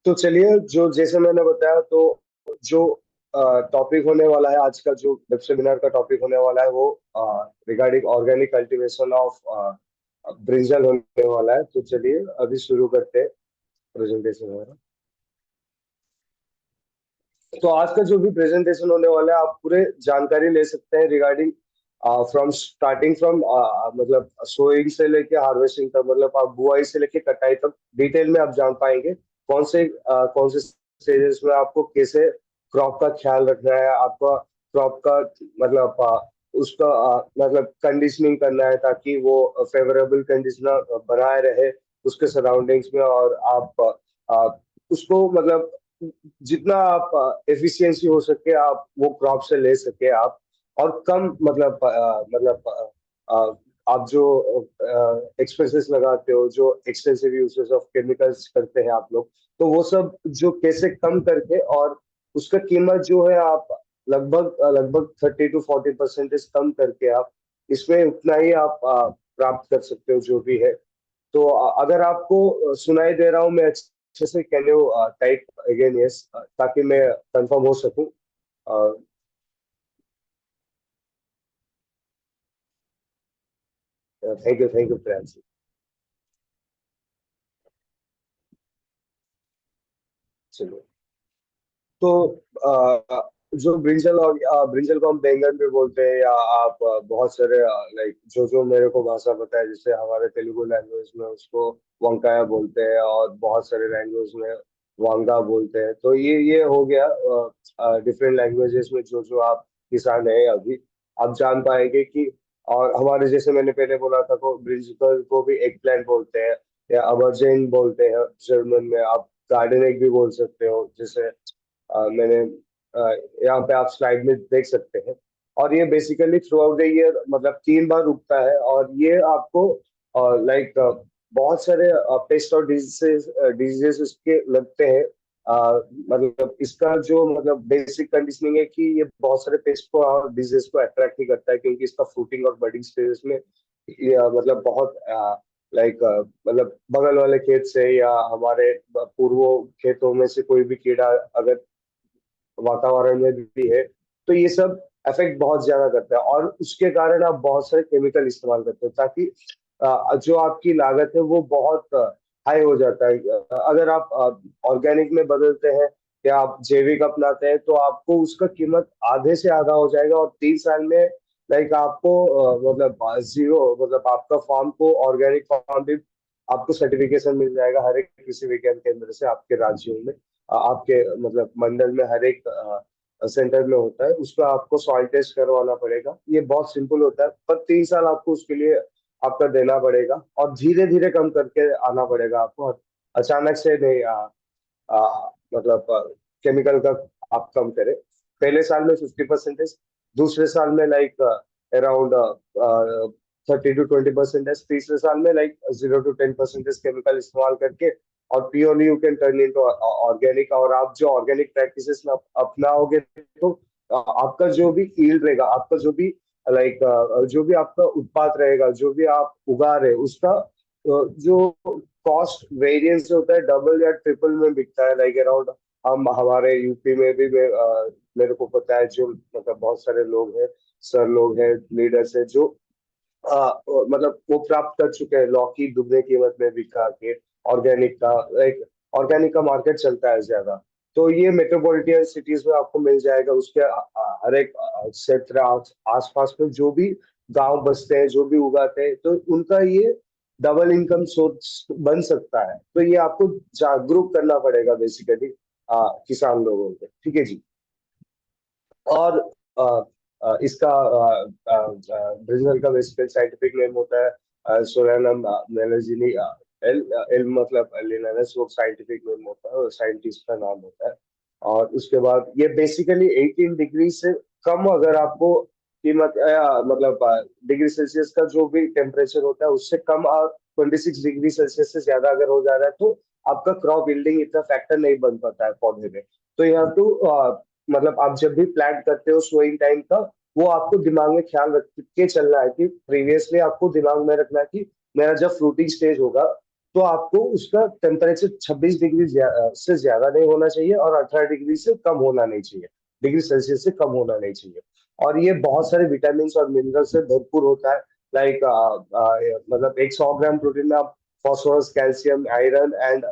तो चलिए, जो जैसे मैंने बताया, तो जो टॉपिक होने वाला है आज का, जो वेब सेमिनार का टॉपिक होने वाला है, वो regarding organic cultivation of brinjal होने वाला है। तो चलिए अभी शुरू करते हैं प्रेजेंटेशन हमारा। तो आज का जो भी प्रेजेंटेशन होने वाला है, आप पूरे जानकारी ले सकते हैं रिगार्डिंग फ्रॉम स्टार्टिंग फ्रॉम मतलब सोइंग से लेके हार्वेस्टिंग तक, मतलब आप बुआई से लेके कटाई तक डिटेल में आप जान पाएंगे कौन से स्टेजेस में आपको कैसे क्रॉप का ख्याल रखना है, आपका क्रॉप का मतलब उसका मतलब कंडीशनिंग करना है ताकि वो फेवरेबल कंडीशनर बनाए रहे उसके सराउंडिंग्स में, और आप उसको मतलब जितना आप एफिशिएंसी हो सके आप वो क्रॉप से ले सके आप, और कम मतलब आप जो एक्सपेंसेस लगाते हो, जो एक्सटेंसिव यूसेस ऑफ केमिकल्स करते हैं आप लोग, तो वो सब जो कैसे कम करके, और उसका कीमत जो है आप लगभग लगभग 30 to 40% कम करके आप इसमें उतना ही आप प्राप्त कर सकते हो जो भी है। तो अगर आपको सुनाई दे रहा हूँ मैं अच्छे से, can you type again yes, ताकि मैं कंफर्म हो सकूं। Thank you friends. चलो, तो जो ब्रिंजल, और ब्रिंजल को हम बैंगन भी बोलते हैं, या आप बहुत सारे लाइक जो जो मेरे को भाषा पता है, जैसे हमारे तेलुगु लैंग्वेज में उसको वंकाया बोलते हैं, और बहुत सारे लैंग्वेज में वांगा बोलते हैं। तो ये हो गया डिफरेंट लैंग्वेजेस में जो जो आप किसान है अभी आप जान पाएंगे कि। और हमारे जैसे मैंने पहले बोला था, को ब्रिंजल को भी एग प्लांट बोलते हैं, या अबरजेन बोलते हैं जर्मन में, आप गार्डन एग भी बोल सकते हो, जैसे मैंने यहाँ पे आप स्लाइड में देख सकते हैं। और ये basically through out the year मतलब 3 बार उगता है, और ये आपको लाइक बहुत सारे पेस्ट और डिजीजेस इसके लगते हैं। मतलब इसका जो मतलब बेसिक कंडीशनिंग है कि ये बहुत सारे पेस्ट को और डिजीज को अट्रैक्ट नहीं करता है, क्योंकि इसका फ्रूटिंग और बडिंग स्टेज में ये मतलब बहुत लाइक मतलब बगल वाले खेत से या हमारे पूर्व खेतों में से कोई भी कीड़ा अगर वातावरण में भी है, तो ये सब इफेक्ट बहुत ज्यादा करता है, और उसके कारण आप बहुत सारे केमिकल इस्तेमाल करते हो ताकि जो आपकी लागत है वो बहुत हाई हो जाता है। अगर आप ऑर्गेनिक में बदलते हैं या आप जैविक अपनाते हैं, तो आपको उसका कीमत आधे से आधा हो जाएगा, और 3 साल में लाइक आपको मतलब जीरो, मतलब आपका फार्म को ऑर्गेनिक फार्म भी आपको सर्टिफिकेशन मिल जाएगा हर एक कृषि विज्ञान केंद्र से आपके राज्यों में। आपके मतलब मंडल में हर एक सेंटर में होता है, उसका आपको सॉइल टेस्ट करवाना पड़ेगा। ये बहुत सिंपल होता है, पर 3 साल आपको उसके लिए आपका देना पड़ेगा, और धीरे धीरे कम करके आना पड़ेगा आपको। अचानक से नहीं मतलब केमिकल का आप कम करें। पहले साल में 50%, दूसरे साल में लाइक अराउंड 30 to 20%, तीसरे साल में लाइक 0 to 10% केमिकल इस्तेमाल करके, और purely you can turn into organic. और आप जो ऑर्गेनिक प्रैक्टिसेस में अपनाओगे, तो आपका जो भी ईल्ड रहेगा, आपका जो भी लाइक जो भी आपका उत्पाद रहेगा, जो भी आप उगा रहे उसका जो कॉस्ट वेरिएंस होता है डबल या ट्रिपल में बिकता है, लाइक अराउंड। हम हमारे यूपी में भी मेरे को पता है, जो मतलब बहुत सारे लोग हैं, सर लोग हैं, लीडर्स हैं, जो मतलब वो प्राप्त कर चुके हैं लौकी दुगने कीमत में बिका के। ऑर्गेनिक का एक ऑर्गेनिक का मार्केट चलता है ज्यादा। तो ये मेट्रोपॉलिटन सिटीज में आपको मिल जाएगा, उसके हर एक क्षेत्र आसपास में जो भी गांव बसते हैं, जो भी उगाते हैं, तो उनका ये डबल इनकम सोर्स बन सकता है। तो ये आपको जागरूक करना पड़ेगा बेसिकली किसान लोगों को, ठीक है जी। और इसका ब्रिंजल का बेसिकल साइंटिफिक नेम होता है सोलानम मेलाजीनी। एल एल मतलब लिनानस, वो साइंटिफिक नेम होता है और साइंटिस्ट का नाम होता है। और उसके बाद ये बेसिकली 18 डिग्री से कम, अगर आपको कीमत मतलब डिग्री सेल्सियस का जो भी टेम्परेचर होता है उससे कम, और 26 डिग्री सेल्सियस से ज्यादा अगर हो जा रहा है, तो आपका क्रॉप बिल्डिंग इतना फैक्टर नहीं बन पाता है पौधे में। तो यू हैव टू मतलब आप जब भी प्लान करते हो सोइंग टाइम का, वो आपको दिमाग में ख्याल रख के चलना है कि प्रीवियसली आपको दिमाग में रखना है कि मेरा जब फ्रूटिंग स्टेज होगा, तो आपको उसका टेम्परेचर 26 डिग्री से ज्यादा नहीं होना चाहिए और 18 डिग्री से कम होना नहीं चाहिए, डिग्री सेल्सियस से कम होना नहीं चाहिए। और ये बहुत सारे विटामिन और मिनरल से भरपूर होता है। लाइक मतलब एक 100 ग्राम प्रोटीन में आप फॉस्फोरस, कैल्शियम, आयरन एंड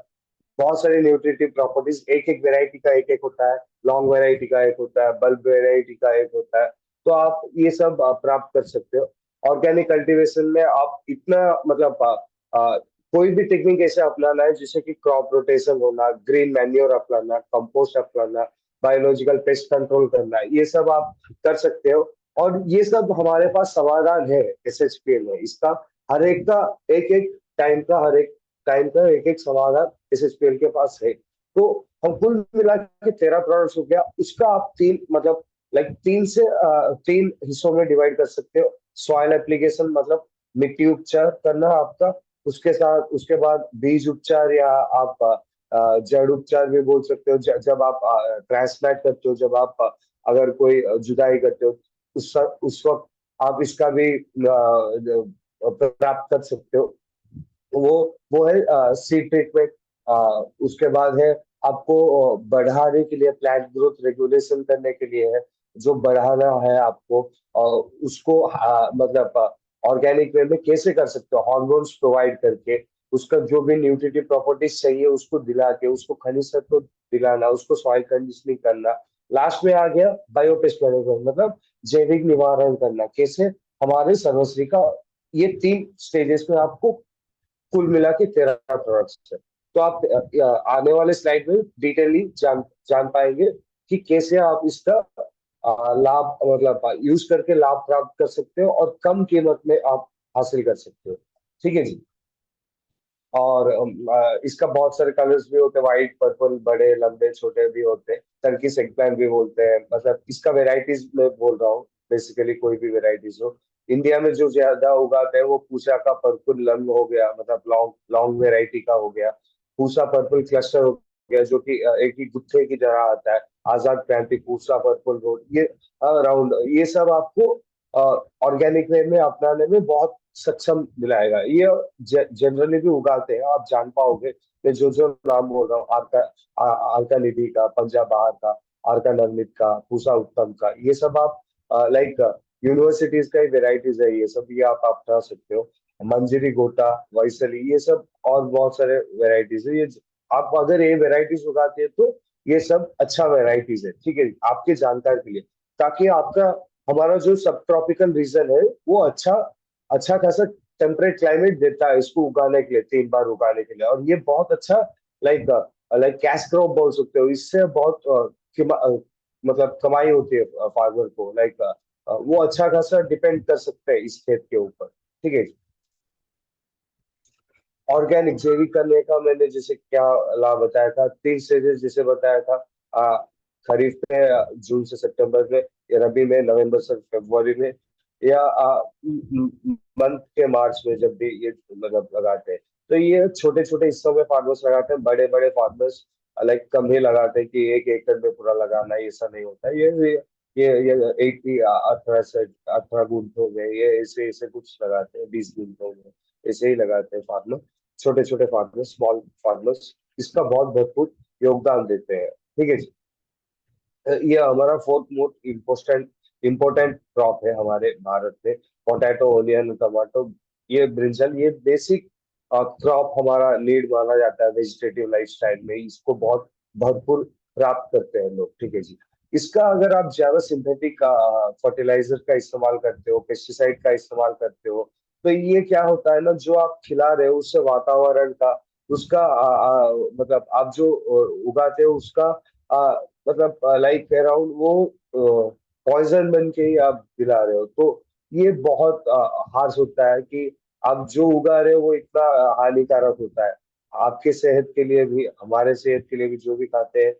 बहुत सारे न्यूट्रिटिव प्रॉपर्टीज, एक एक वेराइटी का एक एक होता है, लॉन्ग वेराइटी का एक होता है, बल्ब वेराइटी का एक होता है। तो आप ये सब प्राप्त कर सकते हो। ऑर्गेनिक कल्टीवेशन में आप इतना मतलब कोई भी टेक्निक ऐसे अपनाना है जैसे कि क्रॉप रोटेशन होना, ग्रीन मैन्योर अपनाना, कंपोस्ट अपनाना, बायोलॉजिकल पेस्ट कंट्रोल करना, ये सब आप कर सकते हो। और ये सब हमारे पास समाधान है SHPL में, इसका हर एक का एक एक टाइम का हर एक टाइम का एक एक समाधान SHPL के पास है। तो हम कुल मिला के 13 प्रोडक्ट्स हो गया, उसका आप तीन मतलब लाइक तीन हिस्सों में डिवाइड कर सकते हो। सॉइल एप्लीकेशन मतलब मिट्टी उपचार करना आपका, उसके साथ उसके बाद बीज उपचार या आप जड़ उपचार भी बोल सकते हो। जब आप ट्रांसप्लांट करते हो, जब आप अगर कोई जुदाई करते हो, उस वक्त आप इसका भी प्राप्त कर सकते हो। वो है सीड ट्रीटमेंट। उसके बाद है आपको बढ़ाने के लिए, प्लांट ग्रोथ रेगुलेशन करने के लिए है, जो बढ़ाना है आपको। उसको मतलब ऑर्गेनिक वे में कैसे कर सकते हो, हार्मोन्स प्रोवाइड करके, उसका जो भी न्यूट्रिटिव प्रॉपर्टीज चाहिए उसको दिला के, उसको खनिज तत्व दिलाना, उसको सॉइल कंडीशनिंग करना। लास्ट में आ गया बायोपेस्ट मैनेजमेंट, मतलब जैविक निवारण करना कैसे, हमारे सर्वश्री का। ये तीन स्टेजेस में आपको कुल मिला के 13 प्रोडक्ट्स है। तो आप आने वाले स्लाइड में डिटेयली जान पाएंगे कि कैसे आप इसका लाभ मतलब यूज करके लाभ प्राप्त कर सकते हो और कम कीमत में आप हासिल कर सकते हो। ठीक है जी। और इसका बहुत सारे कलर्स भी होते हैं, व्हाइट, पर्पल, बड़े, लंबे, छोटे भी होते हैं। टर्किश एगप्लांट भी बोलते हैं, मतलब इसका वेराइटीज में बोल रहा हूँ, बेसिकली कोई भी वेराइटीज हो। इंडिया में जो ज्यादा उगाते हैं वो पूसा का पर्पल लंग हो गया, मतलब लॉन्ग लॉन्ग वेराइटी का हो गया। पूसा पर्पल क्लस्टर हो गया जो कि एक ही गुत्थे की तरह आता है। आजाद क्रांति, पूसा पर्पल रोड, ये राउंड, ये सब आपको ऑर्गेनिक वे में अपनाने में बहुत सक्षम दिलाएगा। ये जनरली भी उगाते हैं, आप जान पाओगे। मैं जो जो नाम बोल रहा हूँ, आरका निधि का, पंजाब बहार का, आरका नवनीत का, पूसा उत्तम का, ये सब आप लाइक यूनिवर्सिटीज का ही वेराइटीज है ये सब, ये आप अपना सकते हो। मंजरी, गोटा, वैसली, ये सब और बहुत सारे वेराइटीज है ये। आप अगर ये वेराइटीज उगाते हैं तो ये सब अच्छा वेराइटीज है, ठीक है, आपके जानकारी के लिए। ताकि आपका हमारा जो सब ट्रॉपिकल रीजन है वो अच्छा अच्छा खासा टेम्परेट क्लाइमेट देता है इसको उगाने के लिए, 3 बार उगाने के लिए। और ये बहुत अच्छा लाइक लाइक कैश क्रॉप बोल सकते हो, इससे बहुत मतलब कमाई होती है फार्मर को। लाइक वो अच्छा खासा डिपेंड कर सकते हैं इस खेत के ऊपर। ठीक है। ऑर्गेनिक जैविक करने का मैंने जैसे क्या लाभ बताया था, 3 स्टेजेस जैसे बताया था। आ, खरीफ में जून से सितंबर में, या रबी में नवंबर से फरवरी में, या मंथ के मार्च में, जब भी ये मतलब लगाते हैं। तो ये छोटे छोटे हिस्सों में फार्मर्स लगाते हैं, बड़े बड़े फार्मर्स लाइक कम ही लगाते हैं कि 1 एकड़ में पूरा लगाना है, ऐसा नहीं होता है। ये 18 से 18 गुंठ हो गए, ये ऐसे ऐसे कुछ लगाते हैं, 20 गुंठ हो गए, ऐसे ही लगाते हैं फार्मर। छोटे छोटे फार्मर्स, स्मॉल फार्मर्स इसका बहुत भरपूर योगदान देते हैं। ठीक है जी। ये हमारा fourth most important important crop है हमारे भारत में। पोटैटो, ओनियन, टमाटो, ये ब्रिंजल, ये बेसिक क्रॉप हमारा नीड माना जाता है वेजिटेटिव लाइफस्टाइल में, इसको बहुत भरपूर प्राप्त करते हैं लोग। ठीक है जी। इसका अगर आप ज्यादा सिंथेटिक फर्टिलाइजर का इस्तेमाल करते हो, पेस्टिसाइड का इस्तेमाल करते हो, तो ये क्या होता है ना, जो आप खिला रहे हो उससे वातावरण का, उसका मतलब आप जो उगाते हो उसका मतलब लाइक अराउंड वो पॉइजन बन के ही आप दिला रहे हो। तो ये बहुत हार्श होता है कि आप जो उगा रहे हो वो इतना हानिकारक होता है आपके सेहत के लिए भी, हमारे सेहत के लिए भी, जो भी खाते हैं।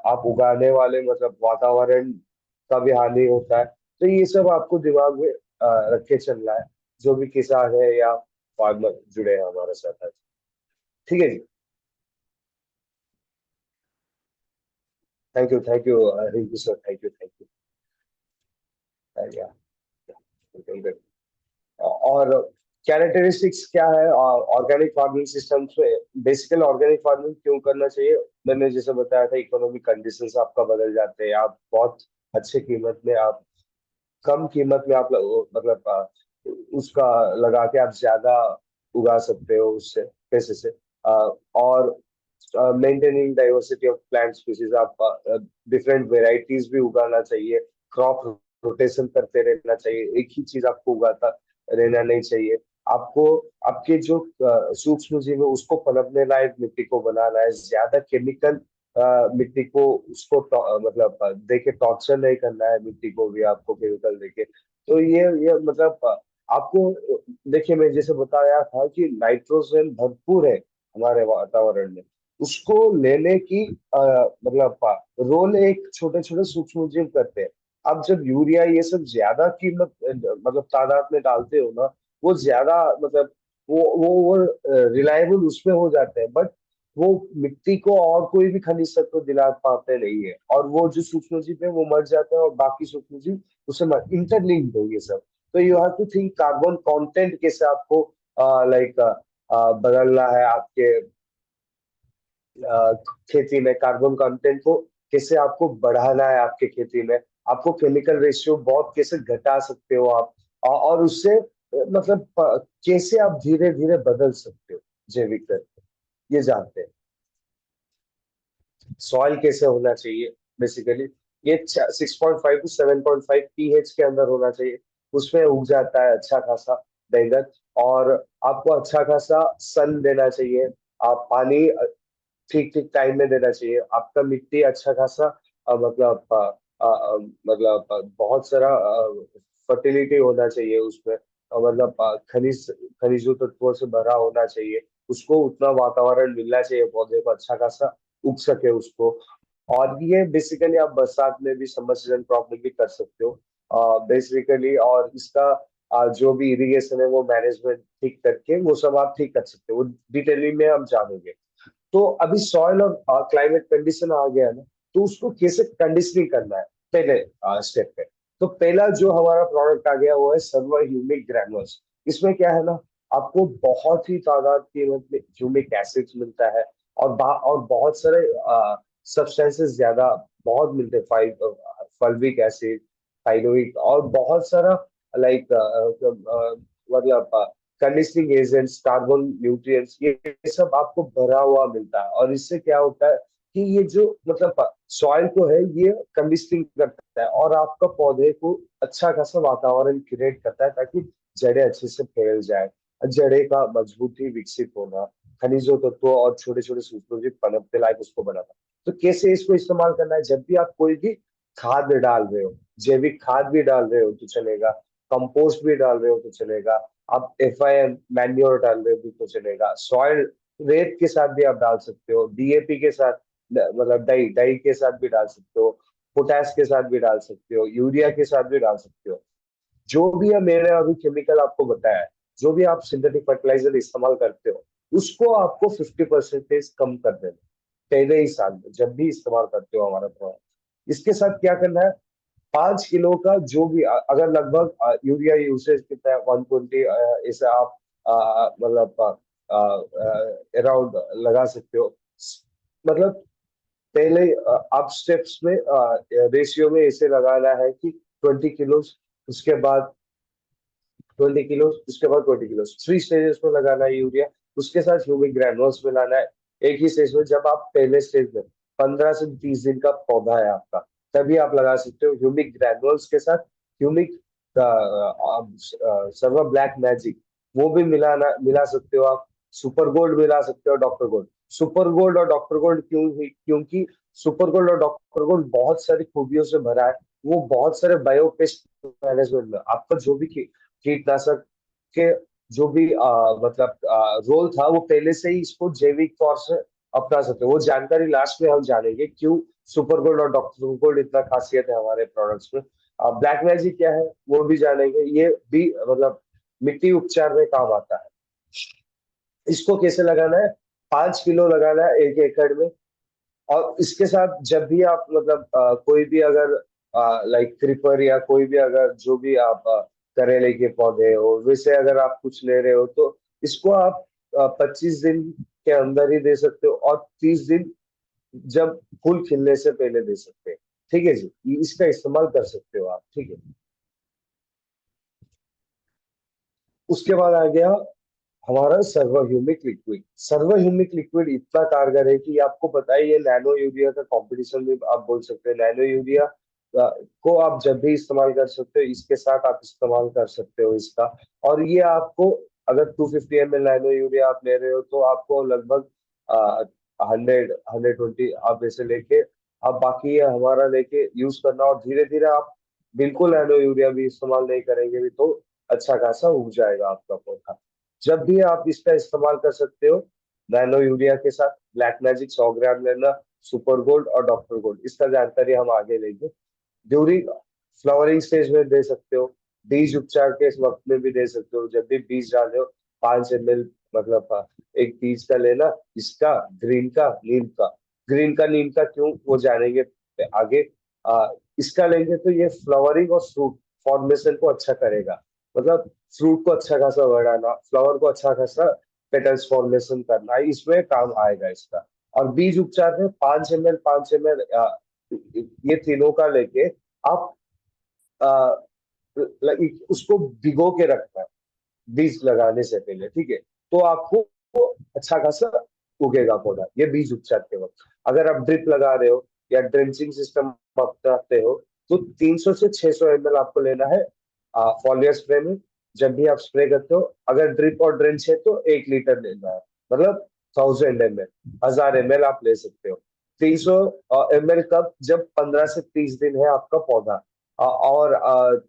आप उगाने वाले मतलब वातावरण का भी हानि होता है। तो ये सब आपको दिमाग में रख के चलना है, जो भी किसान है या फार्मर जुड़े हैं हमारे साथ आज। ठीक है जी। Thank you Rinku sir, thank you. और कैरेक्टरिस्टिक्स क्या है ऑर्गेनिक फार्मिंग सिस्टम्स में? बेसिकली ऑर्गेनिक फार्मिंग क्यों करना चाहिए? मैंने जैसे बताया था, इकोनॉमिक कंडीशंस आपका बदल जाते हैं, आप बहुत अच्छे कीमत में, आप कम कीमत में आप मतलब उसका लगा के आप ज्यादा उगा सकते हो उससे, पैसे से। और maintaining diversity of plant species, आप डिफरेंट वेराइटीज भी उगाना चाहिए, क्रॉप रोटेशन करते रहना चाहिए, एक ही चीज आपको उगाता रहना नहीं चाहिए। आपको आपके जो सूक्ष्म जीव है उसको पनपने लायक मिट्टी को बनाना है, ज्यादा केमिकल मिट्टी को उसको मतलब देके टॉर्चर नहीं करना है मिट्टी को भी आपको केमिकल देके। तो ये मतलब आपको देखिए, मैं जैसे बताया था कि नाइट्रोजन भरपूर है हमारे वातावरण में, उसको लेने की मतलब रोल एक छोटे छोटे सूक्ष्म जीव करते हैं। अब जब यूरिया ये सब ज्यादा कीमत मतलब तादाद में डालते हो ना, वो ज्यादा मतलब वो रिलायबल उसमें हो जाते हैं, बट वो मिट्टी को और कोई भी खनिज तत्व दिला पाते नहीं है, और वो जो सूक्ष्म जीव है वो मर जाते हैं और बाकी सूक्ष्म जीव उससे इंटरलिंक्ड है ये सब। तो you have to think carbon content कैसे आपको लाइक बदलना है आपके खेती में, कार्बन कंटेंट को कैसे आपको बढ़ाना है आपके खेती में, आपको केमिकल रेशियो बहुत कैसे घटा सकते हो आप, और उससे मतलब कैसे आप धीरे धीरे बदल सकते हो जैविक तत्व, ये जानते हैं। सॉइल कैसे होना चाहिए बेसिकली, ये 6.5 to 7.5 pH के अंदर होना चाहिए, उसमें उग जाता है अच्छा खासा बैंगन। और आपको अच्छा खासा सन देना चाहिए, आप पानी ठीक ठीक टाइम में देना चाहिए, आपका मिट्टी अच्छा खासा मतलब मतलब बहुत सारा फर्टिलिटी होना चाहिए उसमें, मतलब खनिजों तत्वों से भरा होना चाहिए, उसको उतना वातावरण मिलना चाहिए पौधे को अच्छा खासा उग सके उसको। और ये बेसिकली आप बरसात में भी समर सीजन क्रॉप में भी कर सकते हो बेसिकली, और इसका जो भी इरिगेशन है वो मैनेजमेंट ठीक करके वो सब आप ठीक कर सकते हो, वो डिटेलिंग में हम जानेंगे। तो अभी सॉइल और क्लाइमेट कंडीशन आ गया ना, तो उसको कैसे कंडीशनिंग करना है पहले स्टेप पे। तो पहला जो हमारा प्रोडक्ट आ गया वो है सर्वर ह्यूमिक ग्रैनुल्स। इसमें क्या है ना, आपको बहुत ही तादाद की मतलब ह्यूमिक एसिड्स मिलता है, और बहुत सारे सब्सटेंसेस ज्यादा बहुत मिलते हैं, फल्विक एसिड, थाइरोइड, और बहुत सारा लाइक मतलब कंडीशनिंग एजेंट्स, कार्बन न्यूट्रिएंट्स, ये सब आपको भरा हुआ मिलता है। और इससे क्या होता है कि ये जो मतलब सॉइल को है ये कंडीशनिंग करता है, और आपका पौधे को अच्छा खासा वातावरण क्रिएट करता है ताकि जड़ें अच्छे से फैल जाए, जड़े का मजबूती विकसित होना, खनिजों तत्वों और छोटे छोटे सूक्ष्मजीव पनपने लायक उसको बनाना। तो कैसे इसको इस्तेमाल करना है? जब भी आप कोई भी खाद डाल रहे हो, जैविक खाद भी डाल रहे हो तो चलेगा, कंपोस्ट भी डाल रहे हो तो चलेगा, आप FIM मैन्योर डाल रहे हो भी तो चलेगा, सॉइल रेत के साथ भी आप डाल सकते हो, DAP के साथ मतलब डाई डाई के साथ भी डाल सकते हो, पोटास के साथ भी डाल सकते हो, यूरिया के साथ भी डाल सकते हो। जो भी है मैंने अभी केमिकल आपको बताया है, जो भी आप सिंथेटिक फर्टिलाइजर इस्तेमाल करते हो, उसको आपको 50% कम कर देना पहले ही साल में जब भी इस्तेमाल करते हो हमारा प्रोडक्ट। इसके साथ क्या करना है, 5 किलो का जो भी अगर लगभग यूरिया यूसेज कितना है 120, इसे आप मतलब अराउंड लगा सकते हो। मतलब पहले आप स्टेप्स में रेशियो में इसे लगाना है कि 20 किलो, उसके बाद 20 किलो, उसके बाद 20 किलो, 3 स्टेजेस में लगाना है यूरिया। उसके साथ ह्यूमिक ग्रैनुल्स मिलाना है एक ही स्टेज में। जब आप पहले स्टेज में 15 से 30 दिन का पौधा है आपका, तभी आप लगा सकते हो ह्यूमिक ग्रैनुल्स के साथ ह्यूमिक सर्वर ब्लैक मैजिक, वो भी मिला सकते हो आप। सुपर गोल्ड मिला सकते हो, डॉक्टर गोल्ड। सुपर गोल्ड और डॉक्टर गोल्ड क्यों हुई? क्योंकि सुपर गोल्ड और डॉक्टर गोल्ड बहुत सारी खूबियों से भरा है, वो बहुत सारे बायोपेस्ट मैनेजमेंट में आपका जो भी कीटनाशक के जो भी मतलब रोल था वो पहले से ही इसको जैविक तौर से अपना सकते हो। वो जानकारी लास्ट में हम जानेंगे क्यों सुपर गोल्ड और डॉक्टर गोल्ड इतना खासियत है हमारे प्रोडक्ट्स में। ब्लैक मैजिक क्या है वो भी जानेंगे, ये भी मतलब मिट्टी उपचार में काम आता है। इसको कैसे लगाना है, 5 किलो लगाना है 1 एकड़ में। और इसके साथ जब भी आप मतलब कोई भी अगर लाइक क्रीपर या कोई भी अगर जो भी आप करेले के पौधे हो, वैसे अगर आप कुछ ले रहे हो तो इसको आप 25 दिन के अंदर ही दे सकते हो, और 30 दिन जब फूल खिलने से पहले दे सकते हैं। ठीक है जी, इसका इस्तेमाल कर सकते हो आप। ठीक है। उसके बाद आ गया हमारा सर्वह्यूमिक लिक्विड। सर्वह्यूमिक लिक्विड इतना कारगर है कि आपको पता है, ये नैनो यूरिया का कंपटीशन भी आप बोल सकते हैं। नैनो यूरिया को आप जब भी इस्तेमाल कर सकते हो, इसके साथ आप इस्तेमाल कर सकते हो इसका। और ये आपको, अगर 250 ml नैनो यूरिया आप ले रहे हो तो आपको लगभग 100 120 आप ऐसे लेके, आप बाकी ये हमारा लेके यूज करना, और धीरे धीरे आप बिल्कुल नैनो यूरिया भी इस्तेमाल नहीं करेंगे भी तो अच्छा खासा उग जाएगा आपका पौधा। जब भी आप इसका इस्तेमाल कर सकते हो नैनो यूरिया के साथ। ब्लैक मैजिक 100 ग्राम लेना, सुपर गोल्ड और डॉक्टर गोल्ड, इसका जानकारी हम आगे लेंगे। ड्यूरिंग फ्लावरिंग स्टेज में दे सकते हो, बीज उपचार के इस वक्त में भी दे सकते हो। जब भी बीज डाले हो 5 ml, मतलब एक बीज का लेना, इसका, ग्रीन का, नीम का। ग्रीन का नीम का क्यों, वो जानेंगे आगे। इसका लेंगे तो ये फ्लावरिंग और फ्रूट फॉर्मेशन को अच्छा करेगा, मतलब फ्रूट को अच्छा खासा बढ़ाना, फ्लावर को अच्छा खासा पेटल्स फॉर्मेशन करना, इसमें काम आएगा इसका। और बीज उपचार में 5 ml 5 ml ये तीनों का लेके आप आ, उसको भिगो के रखना है बीज लगाने से पहले। ठीक है। तो आपको अच्छा खासा उगेगा पौधा, ये बीज उपचार के वक्त। अगर आप ड्रिप लगा रहे हो या ड्रेंचिंग सिस्टम अपनाते हो तो 300 से 600 ml आपको लेना है फॉलियर स्प्रे में। जब भी आप स्प्रे करते हो, अगर ड्रिप और ड्रेंच है तो 1 लीटर लेना है, मतलब 1000 ml, 1000 ml आप ले सकते हो। 300 ml कब, जब 15 से 30 दिन है आपका पौधा। और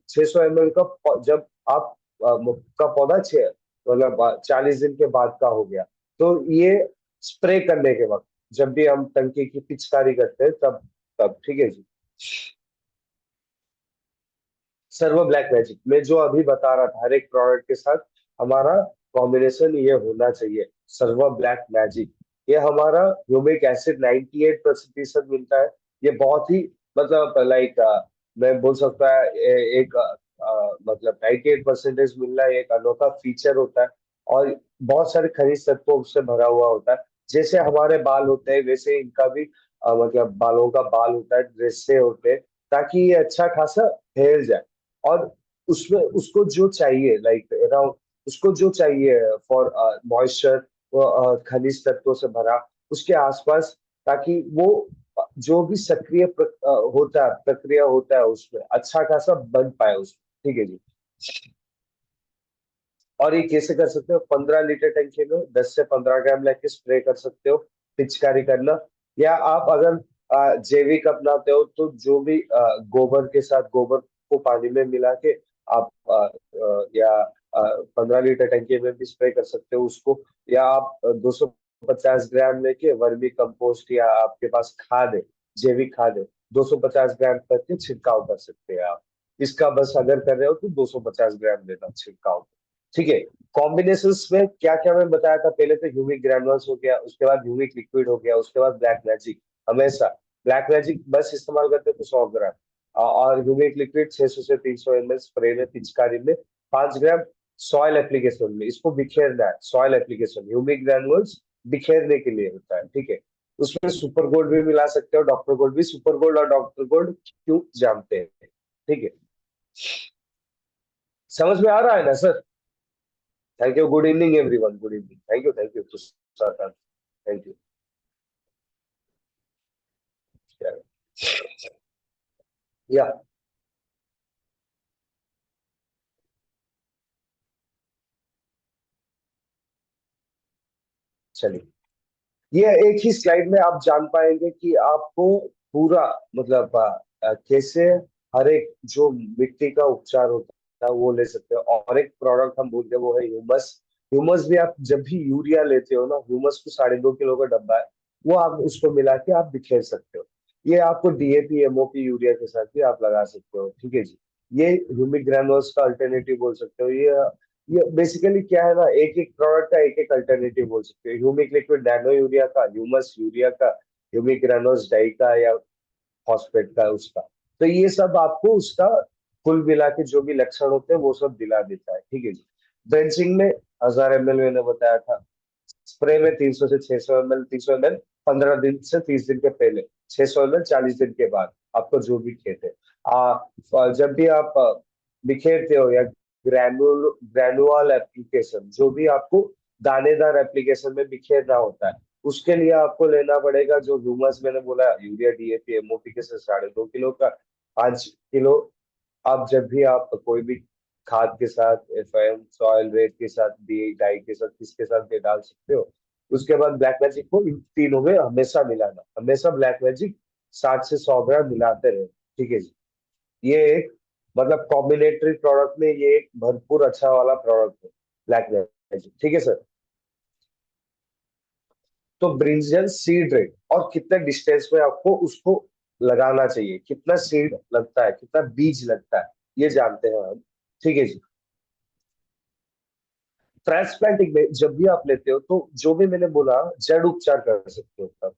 600 ml का जब आप का पौधा छह, मतलब 40 दिन के बाद का हो गया। तो ये स्प्रे करने के वक्त, जब भी हम टंकी की पिचकारी करते हैं तब तब। ठीक है जी। सर्वो ब्लैक मैजिक में जो अभी बता रहा था, हर एक प्रोडक्ट के साथ हमारा कॉम्बिनेशन ये होना चाहिए, सर्वो ब्लैक मैजिक। ये हमारा ह्यूमिक एसिड 98% मिलता है। ये बहुत ही, मतलब लाइक, मैं बोल सकता है एक मतलब 98% मिलना एक अनोखा फीचर होता है। और बहुत सारे खनिज तत्वों से भरा हुआ होता है। जैसे हमारे बाल होते हैं वैसे इनका भी मतलब बालों का बाल होता है, रेशे होते हैं, ताकि ये अच्छा खासा फैल जाए। और उसमें उसको जो चाहिए, लाइक अराउंड, उसको जो चाहिए फॉर मॉइस्चर, खनिज तत्वों से भरा उसके आसपास, ताकि वो जो भी सक्रिय होता है, प्रक्रिया होता है उसमें अच्छा खासा बन पाए उसमें। ठीक है जी। और ये कैसे कर सकते हो, 15 लीटर टंकी में 10 से 15 ग्राम लेके स्प्रे कर सकते हो, पिचकारी करना। या आप अगर जैविक अपनाते हो तो जो भी गोबर के साथ, गोबर को पानी में मिला के आप या 15 लीटर टंकी में भी स्प्रे कर सकते हो उसको। या आप 250 ग्राम लेके वर्मी कंपोस्ट, या आपके पास खाद है, जैविक खाद है, 250 ग्राम करके छिड़काव कर सकते हैं आप। इसका बस अगर कर रहे हो तो 250 ग्राम लेना छिड़काव। ठीक है। कॉम्बिनेशंस में क्या क्या मैं बताया था, पहले तो ह्यूमिक ग्रैनुअल्स हो गया, उसके बाद ह्यूमिक लिक्विड हो गया, उसके बाद ब्लैक मैजिक। हमेशा ब्लैक मैजिक बस इस्तेमाल करते तो 100 ग्राम, और ह्यूमिक लिक्विड 600 से 300 ml स्प्रे में, पिचकारी में, 5 ग्राम सॉइल एप्लीकेशन में। इसको बिखेरना है, सॉइल एप्लीकेशन ह्यूमिक ग्रैनुअल्स बिखेरने के लिए होता है। ठीक है। उसमें सुपर गोल्ड भी मिला सकते हो, डॉक्टर गोल्ड भी। सुपर गोल्ड और डॉक्टर गोल्ड क्यों जानते हैं। ठीक है। समझ में आ रहा है ना sir? Thank you, good evening everyone, good evening, thank you sir, thank you. या चलिए, ये एक ही स्लाइड में आप जान पाएंगे कि आपको पूरा, मतलब कैसे हर एक जो मिट्टी का उपचार होता है वो ले सकते हो। और एक प्रोडक्ट हम भूल गए, वो है ह्यूमस। ह्यूमस भी आप जब भी यूरिया लेते हो ना, ह्यूमस को 2.5 किलो का डब्बा है, वो आप उसको मिला के आप बिखेर सकते हो। ये आपको डीएपी एमओपी यूरिया के साथ भी आप लगा सकते हो। ठीक है जी। ये ह्यूमिक ग्रैनुल्स का अल्टरनेटिव बोल सकते हो। ये बेसिकली क्या है ना, एक एक प्रोडक्ट का एक एक अल्टरनेटिव बोल सकते हो। ह्यूमिक लिक्विड नैनो यूरिया का, ह्यूमस यूरिया का, ह्यूमिक ग्रैनुल्स डाई का, या फॉस्फेट का उसका। तो ये सब आपको उसका कुल मिला के जो भी लक्षण होते हैं वो सब दिला देता है, ठीक है जी। ड्रेंचिंग में 1000 ml मैंने बताया था, स्प्रे में 300 से 600 ml, 300 ml 15 दिन से 30 दिन के पहले, 600 ml 40 दिन के बाद, आपका जो भी खेत है। जब भी आप बिखेरते हो, या ग्रैनुअल एप्लीकेशन, जो भी आपको दानेदार एप्लीकेशन में बिखेरना होता है, उसके लिए आपको लेना पड़ेगा जो ह्यूमस मैंने बोला, यूरिया, डीएपी, एमओपी से 2.5 किलो का, 5 किलो। आप जब भी आप कोई भी खाद के साथ, एफएम, सॉइल रेट के साथ, डी डाई के साथ, किसके साथ भी डाल सकते हो। उसके बाद ब्लैक मैजिक को इन तीनों में हमेशा मिलाना, हमेशा ब्लैक मैजिक 60 से 100 ग्राम मिलाते रहे, ठीक है जी। ये एक, मतलब कॉम्बिनेटरी प्रोडक्ट में ये एक भरपूर अच्छा वाला प्रोडक्ट है, ब्लैक मैजिक, ठीक है सर। तो ब्रिंजल सीड रेट और कितने डिस्टेंस में आपको उसको लगाना चाहिए, कितना सीड लगता है, कितना बीज लगता है, ये जानते हैं हम, ठीक है जी। ट्रांसप्लांटिंग में जब भी आप लेते हो तो जो भी मैंने बोला, जड़ उपचार कर सकते हो तब।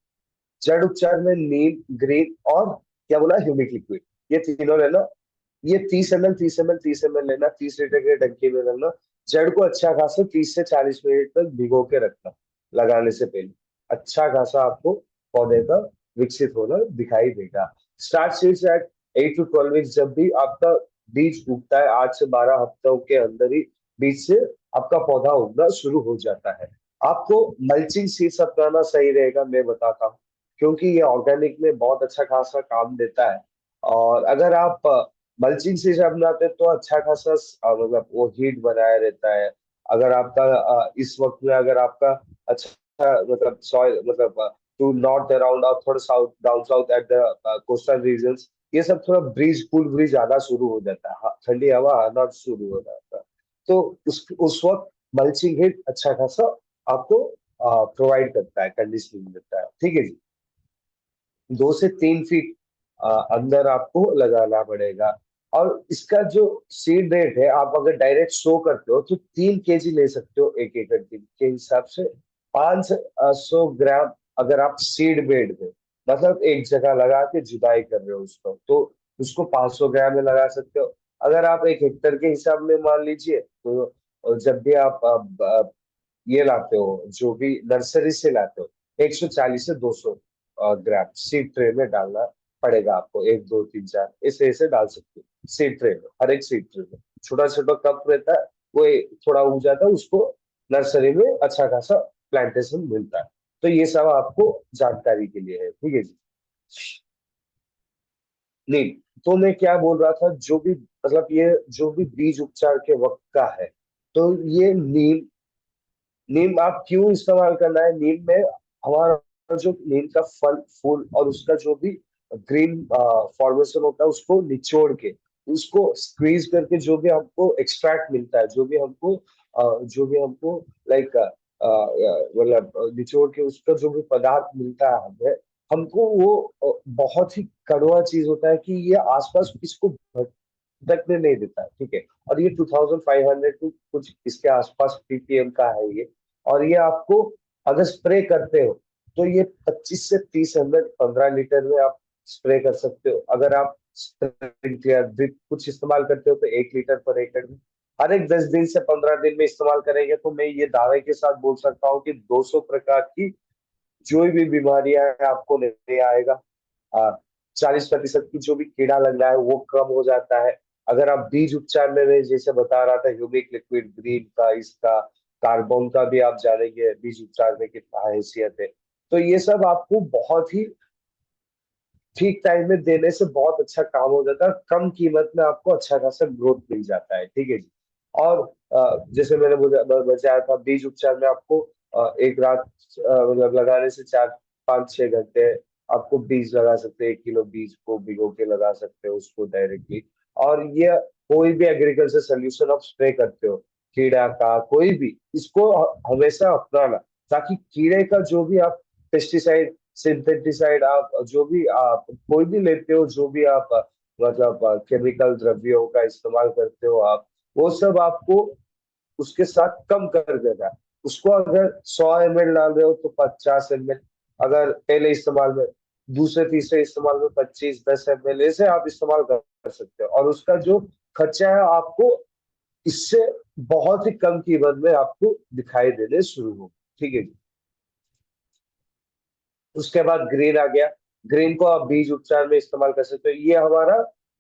जड़ उपचार में नीम, ग्रीन और क्या बोला, ह्यूमिक लिक्विड, ये तीनों लेना। ये 30 ml 30 ml 30 ml लेना, 30 लीटर के टंकी में लेना। जड़ को अच्छा खासा 30 से 40 मिनट तक भिगो के रखना, लगाने से पहले। अच्छा खासा आपको पौधे का विकसित होना दिखाई देगा। Start seeds at 8 to 12 weeks, जब भी आपका बीज उगता है, 8 से 12 हफ्तों के अंदर ही बीज से आपका पौधा उगना शुरू हो जाता है। आपको मल्चिंग सीड्स अपनाना सही रहेगा, मैं बताता हूँ, क्योंकि ये ऑर्गेनिक में बहुत अच्छा खासा काम देता है। और अगर आप मल्चिंग से जब बनाते हैं तो अच्छा खासा मतलब वो हीट बनाया रहता है। अगर आपका इस वक्त में अगर आपका अच्छा मतलब सॉइल, मतलब टू नॉर्थ अराउंड और थोड़ा south, down south at the coastal regions, ये सब थोड़ा ब्रीज, कूल ब्रीज आना शुरू हो जाता है, ठंडी हवा आना शुरू हो जाता है। तो उस वक्त मल्चिंग हीट अच्छा खासा आपको प्रोवाइड करता है, कंडीशनिंग देता है, ठीक है जी। 2 से 3 फीट अंदर आपको लगाना पड़ेगा। और इसका जो सीड रेट है, आप अगर डायरेक्ट शो करते हो तो 3 kg ले सकते हो 1 एकड़ के हिसाब से। 500 ग्राम अगर आप सीड बेड में, मतलब एक जगह लगा के जुताई कर रहे हो उसको, तो उसको 500 ग्राम में लगा सकते हो। अगर आप 1 हेक्टर के हिसाब में मान लीजिए, तो जब भी आप ये लाते हो, जो भी नर्सरी से लाते हो, 140 से 200 ग्राम सीड ट्रे में डालना पड़ेगा आपको। 1 2 3 4 ऐसे ऐसे डाल सकते हो सीड ट्रे में, हर एक सीड ट्रे में छोटा छोटा कप रहता है, वो थोड़ा उग जाता है, उसको नर्सरी में अच्छा खासा प्लांटेशन मिलता है। तो ये सब आपको जानकारी के लिए है, ठीक है जी। नहीं, तो मैं क्या बोल रहा था, जो भी मतलब ये जो भी बीज उपचार के वक्त का है, तो ये नीम, नीम आप क्यों इस्तेमाल करना है, नीम में हमारा जो नीम का फल फूल और उसका जो भी ग्रीन फॉर्मेशन होता है, उसको निचोड़ के, उसको स्क्वीज करके जो भी हमको एक्सट्रैक्ट मिलता है, जो भी हमको लाइक मतलब निचोड़ के उसका जो भी पदार्थ मिलता है हमें, हमको वो बहुत ही कड़वा चीज होता है कि ये आसपास किसको भटकने नहीं देता है, ठीक है। और ये 2500 टू कुछ इसके आसपास ppm का है ये। और ये आपको अगर स्प्रे करते हो तो ये 25 से 30 ml 15 लीटर में आप स्प्रे कर सकते हो। अगर आप स्प्रिंकलर ड्रिप कुछ इस्तेमाल करते हो तो 1 लीटर पर एकड़ में हर एक 10 दिन से 15 दिन में इस्तेमाल करेंगे, तो मैं ये दावे के साथ बोल सकता हूँ कि 200 प्रकार की जो भी बीमारियां है आपको नहीं आएगा। 40% की जो भी कीड़ा लग रहा है वो कम हो जाता है। अगर आप बीज उपचार में, मैं जैसे बता रहा था, ह्यूमिक लिक्विड, ग्रीन का, इसका कार्बन का भी आप जानेंगे बीज उपचार में कितना हैसियत है। तो ये सब आपको बहुत ही ठीक टाइम में देने से बहुत अच्छा काम हो जाता है, कम कीमत में आपको अच्छा खासा ग्रोथ मिल जाता है, ठीक है जी। और जैसे मैंने बताया था, बीज उपचार में आपको एक रात मतलब लगाने से 4 5 6 घंटे आपको बीज लगा सकते हैं। 1 किलो बीज को भिगो के लगा सकते हो उसको डायरेक्टली। और ये कोई भी एग्रीकल्चर सोल्यूशन आप स्प्रे करते हो, कीड़ा का कोई भी, इसको हमेशा अपनाना, ताकि कीड़े का जो भी आप पेस्टिसाइड, सिंथेटिसाइड, आप जो भी आप कोई भी लेते हो, जो भी आप मतलब केमिकल द्रव्यों का इस्तेमाल करते हो आप, वो सब आपको उसके साथ कम कर देगा। उसको अगर 100 ml डाल रहे हो तो 50 ml, अगर पहले इस्तेमाल में, दूसरे तीसरे इस्तेमाल में 25 10 ml ऐसे आप इस्तेमाल कर कर सकते हो, और उसका जो खर्चा है आपको इससे बहुत ही कम कीमत में आपको दिखाई देने शुरू हो। ठीक है। उसके बाद ग्रीन आ गया। ग्रीन को आप बीज उपचार में इस्तेमाल कर सकते हो। ये हमारा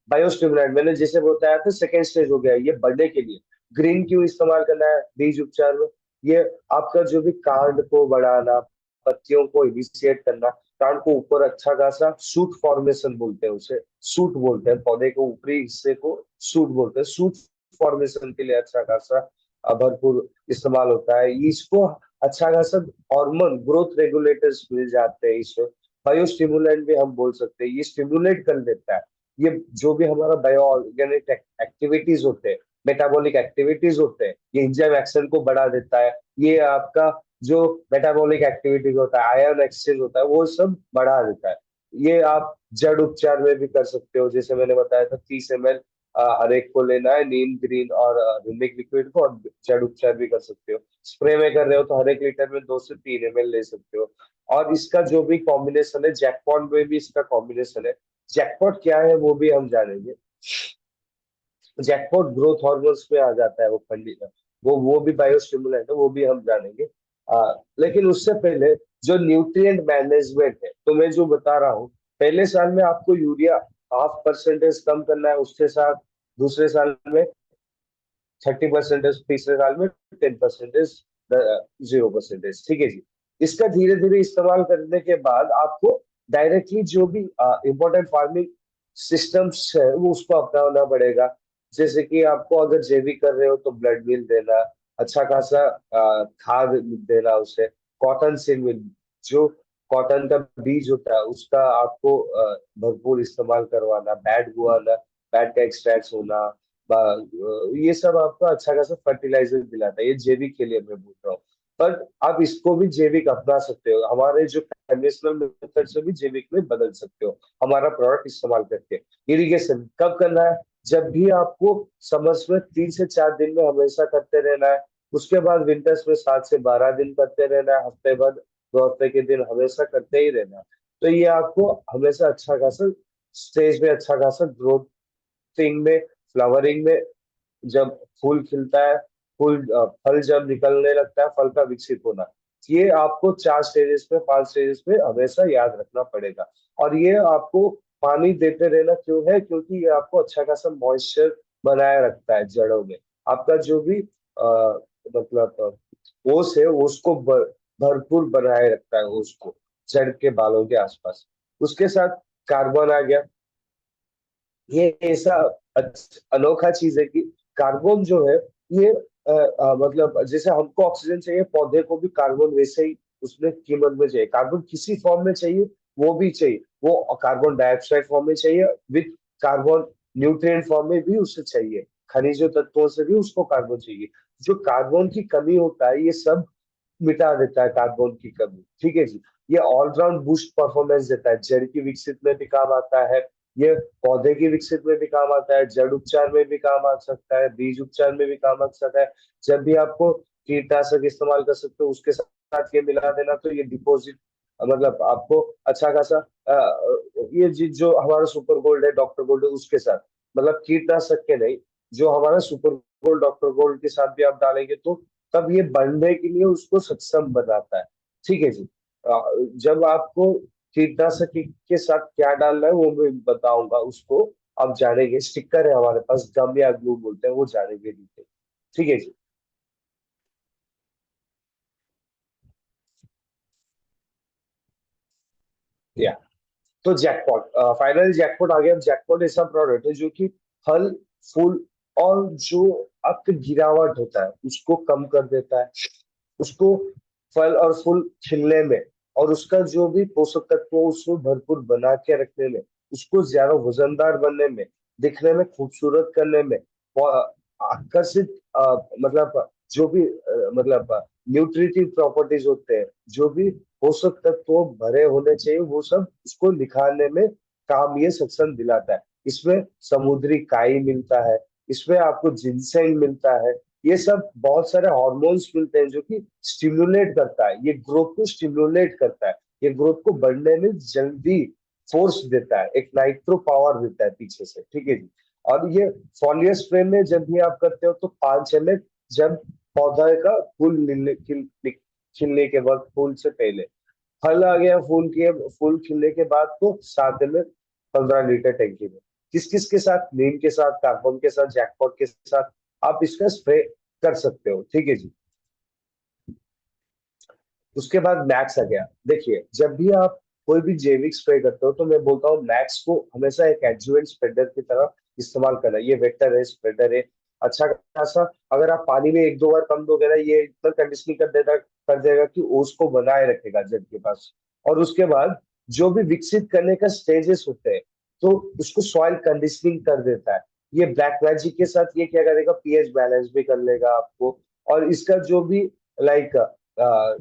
बायोस्टिमुलेंट, मैंने जैसे बताया था सेकेंड स्टेज हो गया ये बढ़ने के लिए। ग्रीन क्यों इस्तेमाल करना है बीज उपचार में? ये आपका जो भी कांड को बढ़ाना, पत्तियों को इनिशिएट करना, कांड को ऊपर अच्छा खासा सूट फॉर्मेशन बोलते हैं उसे, सूट बोलते हैं पौधे के ऊपरी हिस्से को, सूट बोलते हैं। सूट फॉर्मेशन के लिए अच्छा खासा भरपूर इस्तेमाल होता है इसको। अच्छा खासा हार्मोन ग्रोथ रेगुलेटर्स मिल जाते हैं इसमें। बायोस्टिमुलेंट भी हम बोल सकते हैं, ये स्टिमुलेट कर देता है। ये जो भी हमारा बायो ऑर्गेनिक एक्टिविटीज होते हैं, मेटाबॉलिक एक्टिविटीज होते हैं, ये एंजाइम एक्शन को बढ़ा देता है। ये आपका जो मेटाबॉलिक एक्टिविटीज होता है, आयन एक्सचेंज होता है, वो सब बढ़ा देता है। ये आप जड़ उपचार में भी कर सकते हो, जैसे मैंने बताया था 30 ml हर एक को लेना है, नीम ग्रीन और ह्यूमिक लिक्विड को, और जड़ उपचार भी कर सकते हो। स्प्रे में कर रहे हो तो हर एक लीटर में 2 से 3 ml ले सकते हो। और इसका जो भी कॉम्बिनेशन है, जैकपॉट में भी इसका कॉम्बिनेशन है। जैकपॉट क्या है वो भी हम जानेंगे। जैकपॉट ग्रोथ हार्मोन्स में आ जाता है, वो फंडी, वो भी बायोस्टिमुलेंट है, वो भी हम जानेंगे। लेकिन उससे पहले जो न्यूट्रिएंट मैनेजमेंट है, तो मैं जो बता रहा हूँ, पहले साल में आपको यूरिया 0.5% कम करना है, उसके साथ दूसरे साल में 30%, तीसरे साल में 10%, 0%। ठीक है जी। इसका धीरे धीरे इस्तेमाल करने के बाद आपको डायरेक्टली जो भी इम्पोर्टेंट फार्मिंग सिस्टम्स है वो उसको अपनाना पड़ेगा। जैसे कि आपको अगर जैविक कर रहे हो तो ब्लड मिल देना, अच्छा खासा खाद देना उसे, कॉटन सीड मिल, जो कॉटन का बीज होता है उसका आपको भरपूर इस्तेमाल करवाना, बैट गुआना, बैट का एक्सट्रैक्ट होना, ये सब आपको अच्छा खासा फर्टिलाइजर दिलाता है। ये जैविक के लिए मैं बोल रहा हूँ। पर आप इसको भी जैविक अपना सकते हो, हमारे जो कन्वेंशनल मेथड से भी जैविक में बदल सकते हो हमारा प्रोडक्ट इस्तेमाल करके। इरिगेशन कब करना है? जब भी आपको समर्स में 3 से 4 दिन में हमेशा करते रहना है। उसके बाद विंटर्स में 7 से 12 दिन करते रहना है, हफ्ते भर 2 हफ्ते के दिन हमेशा करते ही रहना है। तो ये आपको हमेशा अच्छा खासा स्टेज में अच्छा खासा ग्रोथिंग में, फ्लावरिंग में, जब फूल खिलता है, फल जब निकलने लगता है, फल का विकसित होना, ये आपको 4 स्टेजेस पे, 5 स्टेजेस पे हमेशा याद रखना पड़ेगा। और ये आपको पानी देते रहना क्यों है? क्योंकि ये आपको अच्छा खासा मॉइस्चर बनाए रखता है जड़ों में। आपका जो भी मतलब ओस है उसको भरपूर बनाए रखता है, उसको जड़ के बालों के आसपास। उसके साथ कार्बन आ गया। ये ऐसा अनोखा चीज है कि कार्बन जो है, ये मतलब जैसे हमको ऑक्सीजन चाहिए, पौधे को भी कार्बन वैसे ही उसमें कीमत में चाहिए। कार्बन किसी फॉर्म में चाहिए, वो भी चाहिए, वो कार्बन डाइऑक्साइड फॉर्म में चाहिए, विथ कार्बन न्यूट्रिएंट फॉर्म में भी उसे चाहिए, खनिजों तत्वों से भी उसको कार्बन चाहिए। जो कार्बन की कमी होता है ये सब मिटा देता है, कार्बन की कमी। ठीक है जी। ये ऑलराउंड बूस्ट परफॉर्मेंस देता है, जड़ की विकसित में भी काम आता है, ये पौधे की विकसित में भी काम आता है, जड़ उपचार में भी काम आ सकता है, बीज उपचार में भी काम आ सकता है। जब भी आपको कीटनाशक इस्तेमाल कर सकते हो उसके साथ ये मिला देना, तो ये डिपॉजिट मतलब आपको अच्छा खासा ये जो हमारा सुपर गोल्ड है, डॉक्टर गोल्ड है, उसके साथ, मतलब कीटनाशक के नहीं, जो हमारा सुपर गोल्ड डॉक्टर गोल्ड के साथ भी आप डालेंगे तो तब ये बढ़ने के लिए उसको सक्षम बनाता है। ठीक है जी। जब आपको कीटनाशक के साथ क्या डालना है वो मैं बताऊंगा, उसको आप जानेंगे। स्टिकर है हमारे पास, गम या ग्लू बोलते हैं, वो जानेंगे डिटेल। ठीक है जी। या तो जैकपॉट, फाइनल जैकपॉट आ गया। जैकपॉट ऐसा प्रोडक्ट है जो कि फल, फूल और जो आपका गिरावट होता है उसको कम कर देता है, उसको फल और फूल खिलने में, और उसका जो भी पोषक तत्व है, उसको भरपूर बना के रखने में, उसको ज्यादा वजनदार बनने में, दिखने में खूबसूरत करने में, आकर्षित मतलब जो भी मतलब न्यूट्रिटिव प्रॉपर्टीज होते हैं, जो भी पोषक तत्व भरे होने चाहिए, वो सब उसको निखारने में काम ये सक्षम दिलाता है। इसमें समुद्री काई मिलता है, इसमें आपको जिनसेंग मिलता है, ये सब बहुत सारे हॉर्मोन्स मिलते हैं जो कि स्टिमुलेट करता है, ये ग्रोथ को स्टिमुलेट करता है, ये ग्रोथ को बढ़ने में जल्दी फोर्स देता है, एक नाइट्रो पावर देता है पीछे से, ठीक है जी। और ये फॉलियर स्प्रे में जब भी आप करते हो तो 5 ml, जब पौधा का फूल खिलने के वक्त, फूल से पहले फल आ गया, फूल खिलने के बाद तो 7 ml 15 लीटर टैंकी में। किस किस के साथ? नीम के साथ, कार्बन के साथ, जैकपॉट के साथ आप इसका स्प्रे कर सकते हो, ठीक है जी। उसके बाद मैक्स आ गया। देखिए, जब भी आप कोई भी जैविक स्प्रे करते हो तो मैं बोलता हूँ मैक्स को हमेशा एक एडजुवेंट स्प्रेडर की तरह इस्तेमाल करना। ये वेक्टर है, स्प्रेडर है, अच्छा खासा। अगर आप पानी में एक दो बार कम दोगे ना, ये इतना कंडीशनिंग कर देगा कि ओस को बनाए रखेगा जड़ के पास। और उसके बाद जो भी विकसित करने का स्टेजेस होते हैं, तो उसको सॉइल कंडीशनिंग कर देता है। ये ब्लैक मैजिक के साथ ये क्या करेगा, पीएच बैलेंस भी कर लेगा आपको। और इसका जो भी लाइक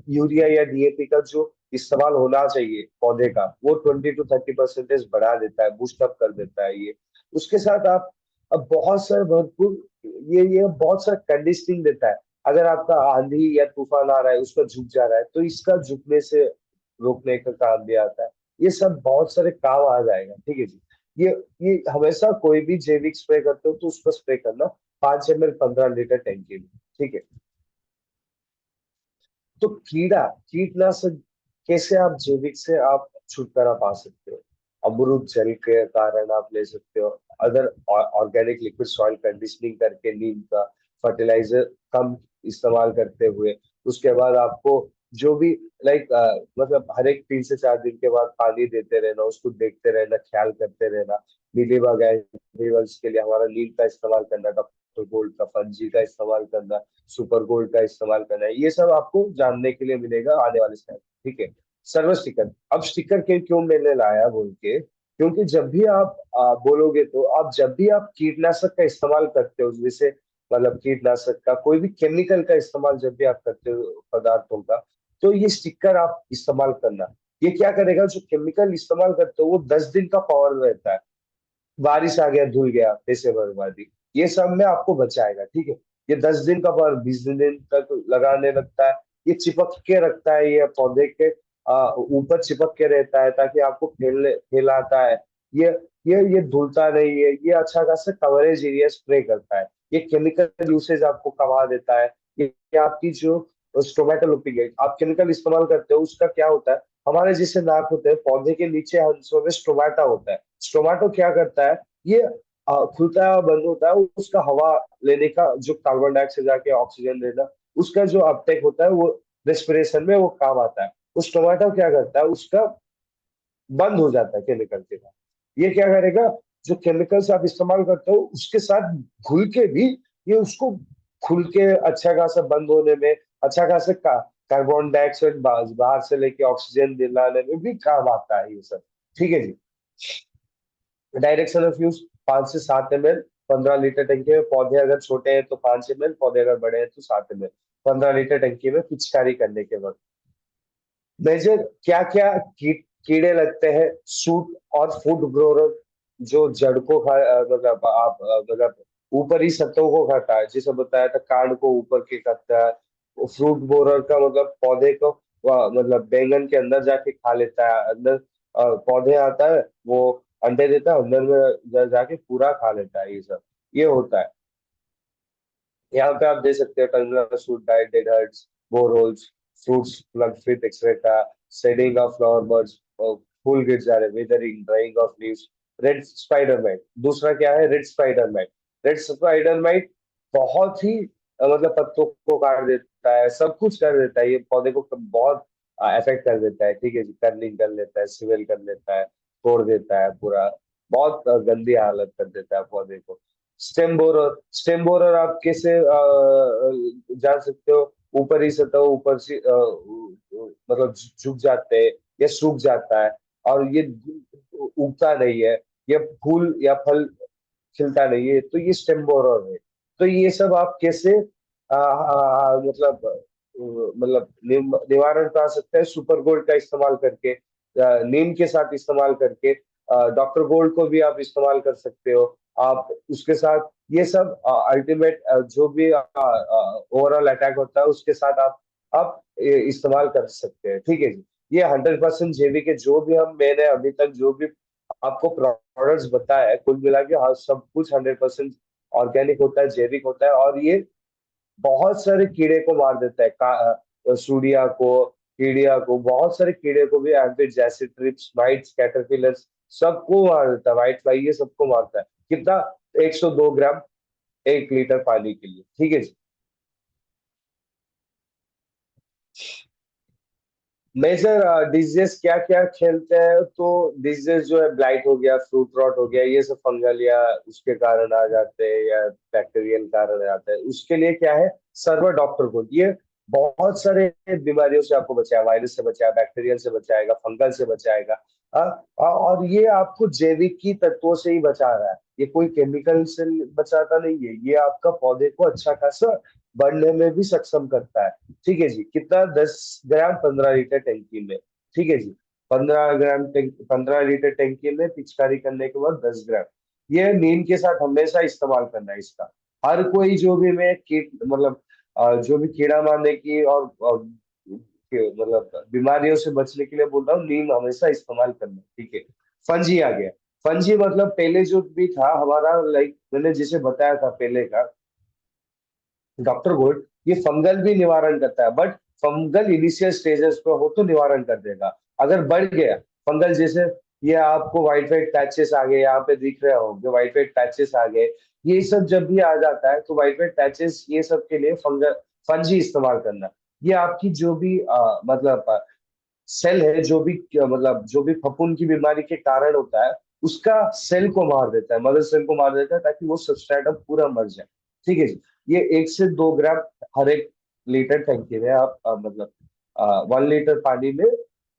यूरिया या डीएपी का जो इस्तेमाल होना चाहिए पौधे का, वो 20 to 30% बढ़ा देता है, बूस्ट अप कर देता है ये। उसके साथ आप अब बहुत सारे भरपूर, ये बहुत सारा कंडीशनिंग देता है। अगर आपका आंधी या तूफान आ रहा है, उसका झुक जा रहा है, तो इसका झुकने से रोकने का काम भी आता है। ये सब बहुत सारे काम आ जाएगा, ठीक है जी। ये हमेशा कोई भी जैविक स्प्रे करते हो तो उसको स्प्रे करना 5 ml 15 लीटर टैंकी में, ठीक है। तो कीटनाशक कैसे आप जैविक से आप छुटकारा पा सकते हो? अमरूद जल के कारण आप ले सकते हो। Other organic liquid soil conditioning करके, नीम का फर्टिलाइजर कम इस्तेमाल करते हुए, उसके बाद आपको जो भी लाइक मतलब हर एक 3 से 4 दिन के बाद पानी देते रहना, उसको देखते रहना, ख्याल करते रहना। मिलीबग एनिमल्स के लिए हमारा नीम का इस्तेमाल करना, डॉक्टर गोल्ड का, फंजी का इस्तेमाल करना, सुपर गोल्ड का इस्तेमाल करना है। ये सब आपको जानने के लिए मिलेगा आने वाले समय, ठीक है। सर्वर स्टिकर, अब स्टिकर के क्यों मैंने लाया बोल के, क्योंकि जब भी आप बोलोगे तो आप, जब भी आप कीटनाशक का इस्तेमाल करते हो, जैसे मतलब कीटनाशक का कोई भी केमिकल का इस्तेमाल जब भी आप करते हो पदार्थों का, तो ये स्टिकर आप इस्तेमाल करना। ये क्या करेगा, जो केमिकल इस्तेमाल करते हो वो 10 दिन का पावर रहता है। बारिश आ गया, धुल गया, पैसे बर्बादी, ये सब में आपको बचाएगा, ठीक है। ये 10 दिन का पर 20 दिन तक लगाने लगता है। ये चिपक के रखता है, ये पौधे के ऊपर चिपक के रहता है, ताकि आपको फैलाता है। ये ये धुलता नहीं है। ये अच्छा खासा कवरेज एरिया स्प्रे करता है। ये केमिकल यूसेज आपको कमा देता है। ये आपकी जो स्टोमेटोलॉपी है, आप केमिकल इस्तेमाल करते हो, उसका क्या होता है, हमारे जैसे नाक होते हैं, पौधे के नीचे हिस्सों में स्टोमेटा होता है। स्टोमेटो क्या करता है, ये खुलता है और बंद होता है, उसका हवा लेने का, जो कार्बन डाइऑक्साइड जाके ऑक्सीजन लेना, उसका जो अपटेक होता है, वो रेस्पिरेशन में वो काम आता है। उस टोमेटो क्या करता है, उसका बंद हो जाता है केमिकल के साथ। ये क्या करेगा, जो केमिकल्स आप इस्तेमाल करते हो उसके साथ घुल के भी, ये उसको खुल के अच्छा खासा बंद होने में, अच्छा खासा कार्बन डाइऑक्साइड बाहर से लेके ऑक्सीजन दिलाने में भी काम आता है ये सब, ठीक है जी। डायरेक्शन ऑफ यूज, 5 से 7 ml 15 लीटर टंकी में। पौधे अगर छोटे हैं तो 5 ml, पौधे अगर बड़े हैं तो 7 ml 15 लीटर टंकी में पिचकारी करने के वक्त। मेजर क्या क्या कीड़े लगते हैं, सूट और फूड ग्रोवर, जो जड़ को मतलब आप मतलब ऊपरी सतहों को खाता है, जैसे बताया था, कांड को ऊपर के खाता है। फ्रूट बोरर का मतलब पौधे को मतलब बैंगन के अंदर जाके खा लेता है, अंदर पौधे आता है, वो अंडे देता है, अंदर में जाके पूरा खा लेता है, ये सब ये होता है। यहाँ पे आप दे सकते हो terminal shoot diet, dead hearts, borers, fruits plug fit etcetera, shedding of flower buds, फूल गिर जा रहे, withering, drying of leaves, red spider mite. दूसरा क्या है, red spider mite. Red spider mite बहुत ही मतलब पत्तों को काट देता है, सब कुछ कर देता है, ये पौधे को बहुत अफेक्ट कर देता है, ठीक है जी। कर्लिंग कर लेता है, सिवेल कर लेता है, तोड़ देता है पूरा, बहुत गंदी हालत कर देता है पौधे को। स्टेम बोरर आप कैसे जान सकते हो, ऊपर ही सतह ऊपर से मतलब झुक जाते हैं, या सूख जाता है, और ये उगता नहीं है, या फूल या फल खिलता नहीं है, तो ये स्टेम बोरर है। तो ये सब आप कैसे मतलब निवारण पा सकते हैं, सुपर गोल्ड का इस्तेमाल करके, नीम के साथ इस्तेमाल करके, डॉक्टर गोल्ड को भी आप इस्तेमाल कर सकते हो। आप उसके साथ ये सब अल्टीमेट जो भी ओवरऑल अटैक होता है उसके साथ आप इस्तेमाल कर सकते हैं, ठीक है जी। ये 100% जैविक है, जो भी हम मैंने अभी तक जो भी आपको प्रोडक्ट्स बताया है, कुल मिला के हाँ सब कुछ 100% ऑर्गेनिक होता है, जैविक होता है, और ये बहुत सारे कीड़े को मार देता है, सूड़िया को, कीड़िया को, बहुत सारे कीड़े को भी, एंफिड जैसे ट्रिप्स, माइट्स, कैटरपिलर्स, सबको मार देता है, व्हाइट फ्लाई ये सबको मारता है। कितना? 102 ग्राम 1 लीटर पानी के लिए, ठीक है जी। मेजर डिजीजेस क्या क्या खेलते हैं, तो डिजीजेस जो है, ब्लाइट हो गया, फ्रूट रॉट हो गया, ये सब फंगल या उसके कारण आ जाते हैं, या बैक्टीरियल कारण आ जाते हैं। उसके लिए क्या है, सर्वर डॉक्टर को ये बहुत सारे बीमारियों से आपको बचाया, वायरस से बचाया, बैक्टीरियल से बचाएगा, फंगल से बचाएगा। और ये आपको जैविक की तत्वों से ही बचा रहा है, ये कोई केमिकल से बचाता नहीं है, ये आपका पौधे को अच्छा खासा बढ़ने में भी सक्षम करता है। ठीक है जी। कितना? 10 ग्राम 15 लीटर टैंकी में, ठीक है जी। 15 ग्राम 15 लीटर टैंकी में पिचकारी करने के बाद 10 ग्राम, ये नीम के साथ हमेशा इस्तेमाल करना है इसका। हर कोई जो भी मैं कीट मतलब जो भी कीड़ा मारने की और मतलब बीमारियों से बचने के लिए बोल रहा हूँ, नीम हमेशा इस्तेमाल करना, ठीक है। फंजी आ गया। फंजी मतलब पहले जो भी था हमारा, लाइक मैंने जिसे बताया था पहले का, डॉक्टर गोल्ड, ये फंगल भी निवारण करता है, बट फंगल इनिशियल स्टेजेस पे हो तो निवारण कर देगा। अगर बढ़ गया फंगल, जैसे ये आपको व्हाइट व्हाइट पैचेस आ गए, यहाँ पे दिख रहे होंगे व्हाइट व्हाइट पैचेस आ गए, ये सब जब भी आ जाता है तो व्हाइट व्हाइट पैचेस, ये सब के लिए फंगल फंजी इस्तेमाल करना। ये आपकी जो भी मतलब सेल है, जो भी मतलब जो भी फफूंद की बीमारी के कारण होता है, उसका सेल को मार देता है, मदर सेल को मार देता है, ताकि वो सबस्ट्रेटम पूरा मर जाए। ठीक है जी। ये 1 से 2 ग्राम हर एक लीटर टंकी में आप मतलब 1 लीटर पानी में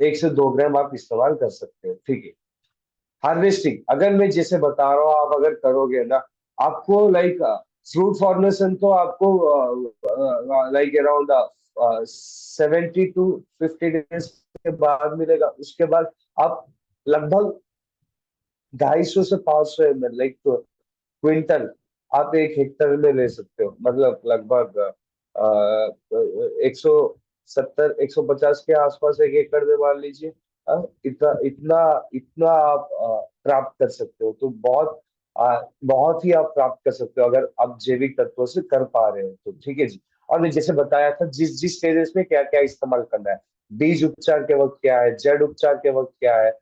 1 से 2 ग्राम आप इस्तेमाल कर सकते हो, ठीक है। हार्वेस्टिंग अगर मैं जैसे बता रहा हूँ, आप अगर करोगे ना, आपको लाइक फ्रूट फॉर्मेशन तो आपको लाइक अराउंड 70 to 50 डेज के बाद मिलेगा। उसके बाद आप लगभग 250 से 500 ml लाइक क्विंटल आप 1 हेक्टर में ले सकते हो, मतलब लगभग 170 150 के आसपास 1 एकड़ में मान लीजिए। इतना इतना इतना आप प्राप्त कर सकते हो, तो बहुत ही आप प्राप्त कर सकते हो अगर आप जैविक तत्वों से कर पा रहे हो तो, ठीक है जी। और मैं जैसे बताया था, जिस जिस स्टेजेस में क्या क्या इस्तेमाल करना है, बीज उपचार के वक्त क्या है, जड़ उपचार के वक्त क्या है,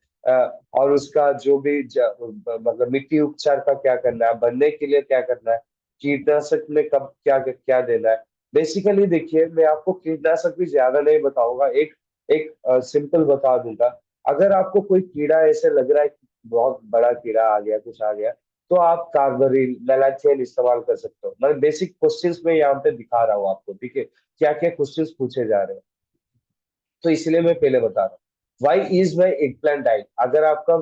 और उसका जो भी मतलब मिट्टी उपचार का क्या करना है, बनने के लिए क्या करना है, कीटनाशक में कब क्या क्या देना है। बेसिकली देखिए, मैं आपको कीटनाशक भी ज्यादा नहीं बताऊंगा, एक एक सिंपल बता दूंगा। अगर आपको कोई कीड़ा ऐसे लग रहा है कि बहुत बड़ा कीड़ा आ गया, कुछ आ गया, तो आप कार्बरिल, मेलाथियन इस्तेमाल कर सकते हो। मैं बेसिक क्वेश्चंस में यहाँ पे दिखा रहा हूँ आपको, ठीक है, क्या क्या क्वेश्चंस पूछे जा रहे हैं। तो इसलिए मैं पहले बता रहा हूँ, why is my eggplant died. अगर आपका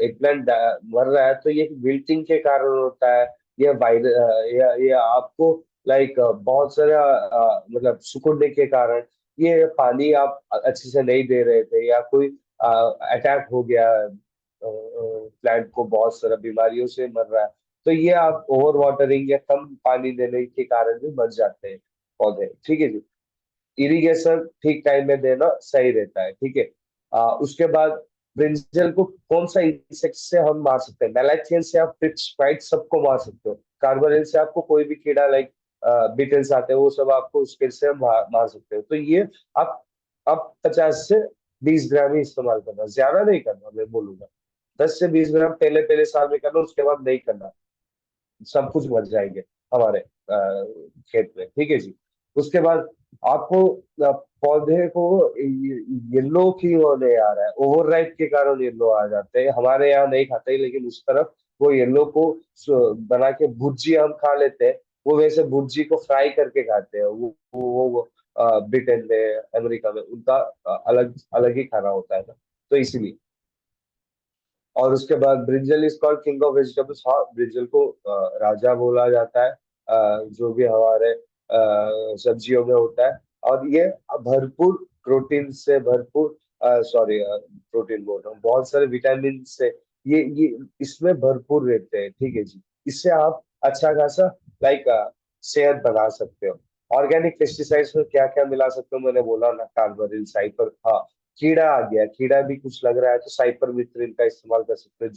एग प्लांट मर रहा है, तो ये विल्टिंग के कारण होता है, या वायरस, या आपको लाइक बहुत सारा मतलब सिकुड़ने के कारण, ये पानी आप अच्छे से नहीं दे रहे थे, या कोई अटैक हो गया प्लांट को, बहुत सारा बीमारियों से मर रहा है, तो ये आप ओवर वाटरिंग या कम पानी देने के कारण भी मर जाते हैं पौधे, ठीक है जी। इरिगेशन ठीक टाइम में देना सही रहता है, ठीक है। उसके बाद ब्रिंजल को कौन सा इंसेक्ट से हम मार सकते हैं? मैलाथियन से आप पिच फाइट सबको मार सकते हो। कार्बोनिल से आपको कोई भी कीड़ा लाइक बीटल्स आते हैं, वो सब आपको उसके से मार सकते हो। तो ये आप 50 से 20 ग्राम ही इस्तेमाल करना, ज्यादा नहीं करना, मैं बोलूंगा 10 से 20 ग्राम पहले पहले साल में करना, उसके बाद नहीं करना, सब कुछ मर जाएंगे हमारे खेत में, ठीक है जी। उसके बाद आपको पौधे को येलो क्यों होने आ रहा है, ओवरराइट के कारण येलो आ जाते हैं, हमारे यहाँ नहीं खाते, लेकिन उस तरफ वो येलो को बना के भुर्जी हम खा लेते हैं। वो वैसे भुर्जी को फ्राई करके खाते हैं, वो ब्रिटेन में, अमेरिका में उनका अलग अलग ही खाना होता है ना, तो इसीलिए। और उसके बाद brinjal is called king of vegetables. हाँ, ब्रिंजल को राजा बोला जाता है, जो भी हमारे सब्जियों में होता है। और ये भरपूर प्रोटीन से भरपूर, सॉरी प्रोटीन बोल रहा हूँ, बहुत सारे विटामिन से ये इसमें भरपूर रहते हैं, ठीक है जी। इससे आप अच्छा खासा लाइक सेहत बना सकते हो। ऑर्गेनिक पेस्टिसाइड्स में क्या क्या मिला सकते हो, मैंने बोला ना, कार्बोरिल, साइपर, हाँ, कीड़ा आ गया, कीड़ा भी कुछ लग रहा है तो साइपरमेथ्रिन का इस्तेमाल कर सकते हो।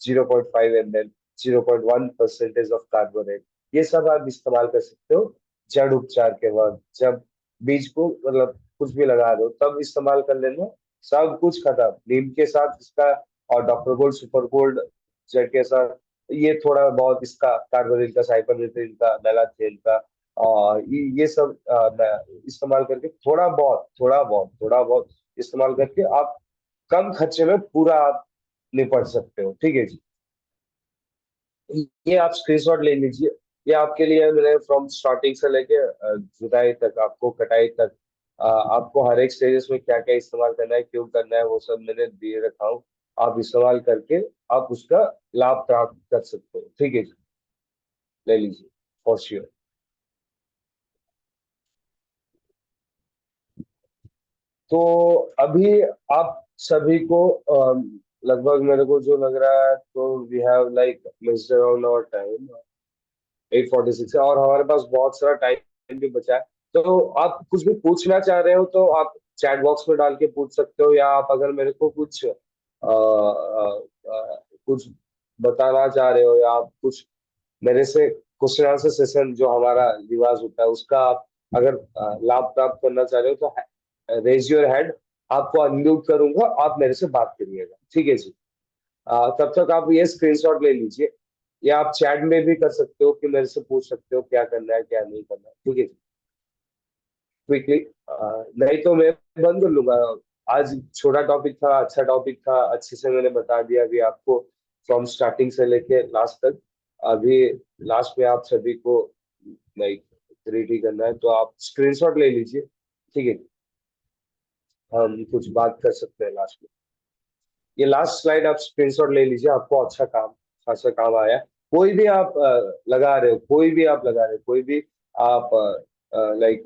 0.5 ml, 0.1% ऑफ कार्बोनेट, ये सब आप इस्तेमाल कर सकते हो जड़ उपचार के वक्त। जब बीज को मतलब कुछ भी लगा दो तब इस्तेमाल कर लेना, सब कुछ खत्म नीम के साथ इसका। और doctor gold super gold Z के साथ ये थोड़ा बहुत इसका कार्बोनिल का, साइपरमेथ्रिन का, मेलाथेन का, और ये सब इस्तेमाल करके थोड़ा बहुत इस्तेमाल करके आप कम खर्चे में पूरा आप निपट सकते हो। ठीक है जी, ये आप स्क्रीनशॉट ले लीजिए। ये आपके लिए मैंने फ्रॉम स्टार्टिंग से लेके जुताई तक, आपको कटाई तक, आपको हर एक स्टेजेस में क्या क्या इस्तेमाल करना है, क्यों करना है, वो सब मैंने दिए रखा हूँ। आप इस्तेमाल करके आप उसका लाभ प्राप्त कर सकते हो। ठीक है जी, ले लीजिए फॉर श्योर। तो अभी आप सभी को लगभग मेरे को जो लग रहा है, तो we have like missed around our time, 8:46 है, और हमारे पास बहुत सारा टाइम भी बचा है। तो आप कुछ भी पूछना चाह रहे हो तो आप चैट बॉक्स में डाल के पूछ सकते हो, या आप अगर मेरे को कुछ बताना चाह रहे हो, या आप कुछ मेरे से क्वेश्चन आंसर सेशन जो हमारा रिवाज होता है उसका आप अगर लाभ प्राप्त करना चाह रहे हो तो रेज योर हैंड, आपको अनम्यूट करूंगा, आप मेरे से बात करिएगा। ठीक है जी। तब तक आप ये स्क्रीनशॉट ले लीजिए, या आप चैट में भी कर सकते हो कि मेरे से पूछ सकते हो क्या करना है क्या नहीं करना है। ठीक है, क्विकली, नहीं तो मैं बंद कर लूंगा। आज छोटा टॉपिक था, अच्छा टॉपिक था, अच्छे से मैंने बता दिया अभी आपको, फ्रॉम स्टार्टिंग से लेके लास्ट तक। अभी लास्ट में आप सभी को लाइक रेडी करना है तो आप स्क्रीनशॉट ले लीजिए। ठीक है, हम कुछ बात कर सकते हैं लास्ट में। ये लास्ट स्लाइड आप स्क्रीनशॉट ले लीजिए, आपको अच्छा काम, खासा काम आया। कोई भी आप लगा रहे हो, कोई भी आप लगा रहे हो, कोई भी आप लाइक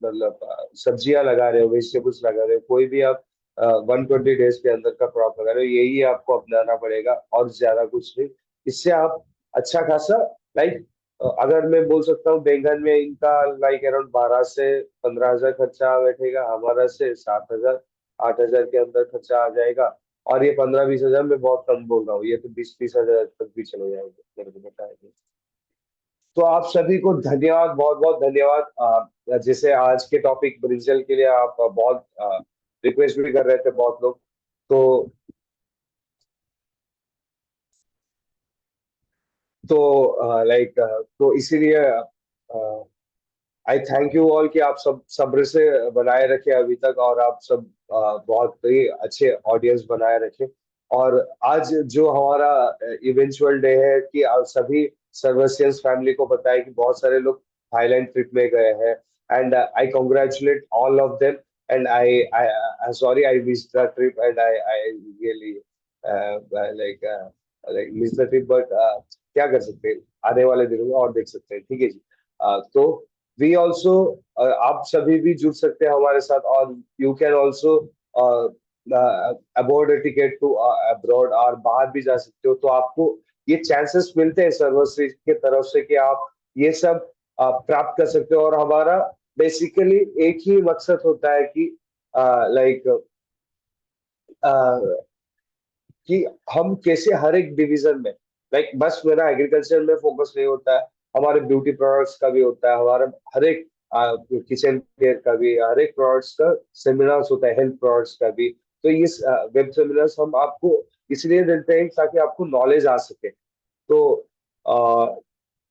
मतलब सब्जियां लगा रहे हो, वेजिटेबल्स लगा रहे हो, कोई भी आप 120 डेज के अंदर का क्रॉप लगा रहे हो, यही आपको अपनाना पड़ेगा और ज्यादा कुछ नहीं। इससे आप अच्छा खासा लाइक, अगर मैं बोल सकता हूँ बैंगन में इनका लाइक अराउंड 12 से 15 हजार खर्चा बैठेगा, हमारा से 7 हजार 8 हजार के अंदर खर्चा आ जाएगा। और ये 15-20 हजार मैं बहुत कम बोल रहा हूँ, ये तो 20-30 हजार तक भी चले जाएंगे मेरे को बताएंगे। तो आप सभी को धन्यवाद, बहुत बहुत धन्यवाद। जैसे आज के टॉपिक ब्रिंजल के लिए आप बहुत रिक्वेस्ट भी कर रहे थे बहुत लोग। तो लाइक तो इसीलिए आई थैंक यू ऑल कि आप सब सब्र से बनाए रखे अभी तक, और आप सब बहुत ही अच्छे ऑडियंस बनाए रखे। और आज जो हमारा इवेंचुअल डे है कि आप सभी सर्वसियंस फैमिली को पता है कि बहुत सारे लोग थाईलैंड ट्रिप में गए हैं, and I congratulate all of them. And I sorry I miss the trip, and I really like miss the trip, but क्या कर सकते हैं, आने वाले दिनों में और देख सकते हैं। ठीक है जी। तो वी ऑल्सो, आप सभी भी जुड़ सकते हैं हमारे साथ, और you can also aboard ticket to abroad, और बाहर भी जा सकते हो। तो आपको ये चांसेस मिलते हैं सर्वश्री के तरफ से कि आप ये सब प्राप्त कर सकते हो। और हमारा बेसिकली एक ही मकसद होता है कि लाइक कि हम कैसे हर एक डिवीजन में, लाइक बस मेरा एग्रीकल्चर में फोकस नहीं होता है, हमारे ब्यूटी प्रोडक्ट्स का भी होता है, हमारा हर एक किचन केयर का भी, हर एक प्रोडक्ट्स का सेमिनार्स होता है, हेल्थ प्रोडक्ट्स का भी। तो ये वेब सेमिनार्स हम आपको इसलिए देते हैं ताकि आपको नॉलेज आ सके। तो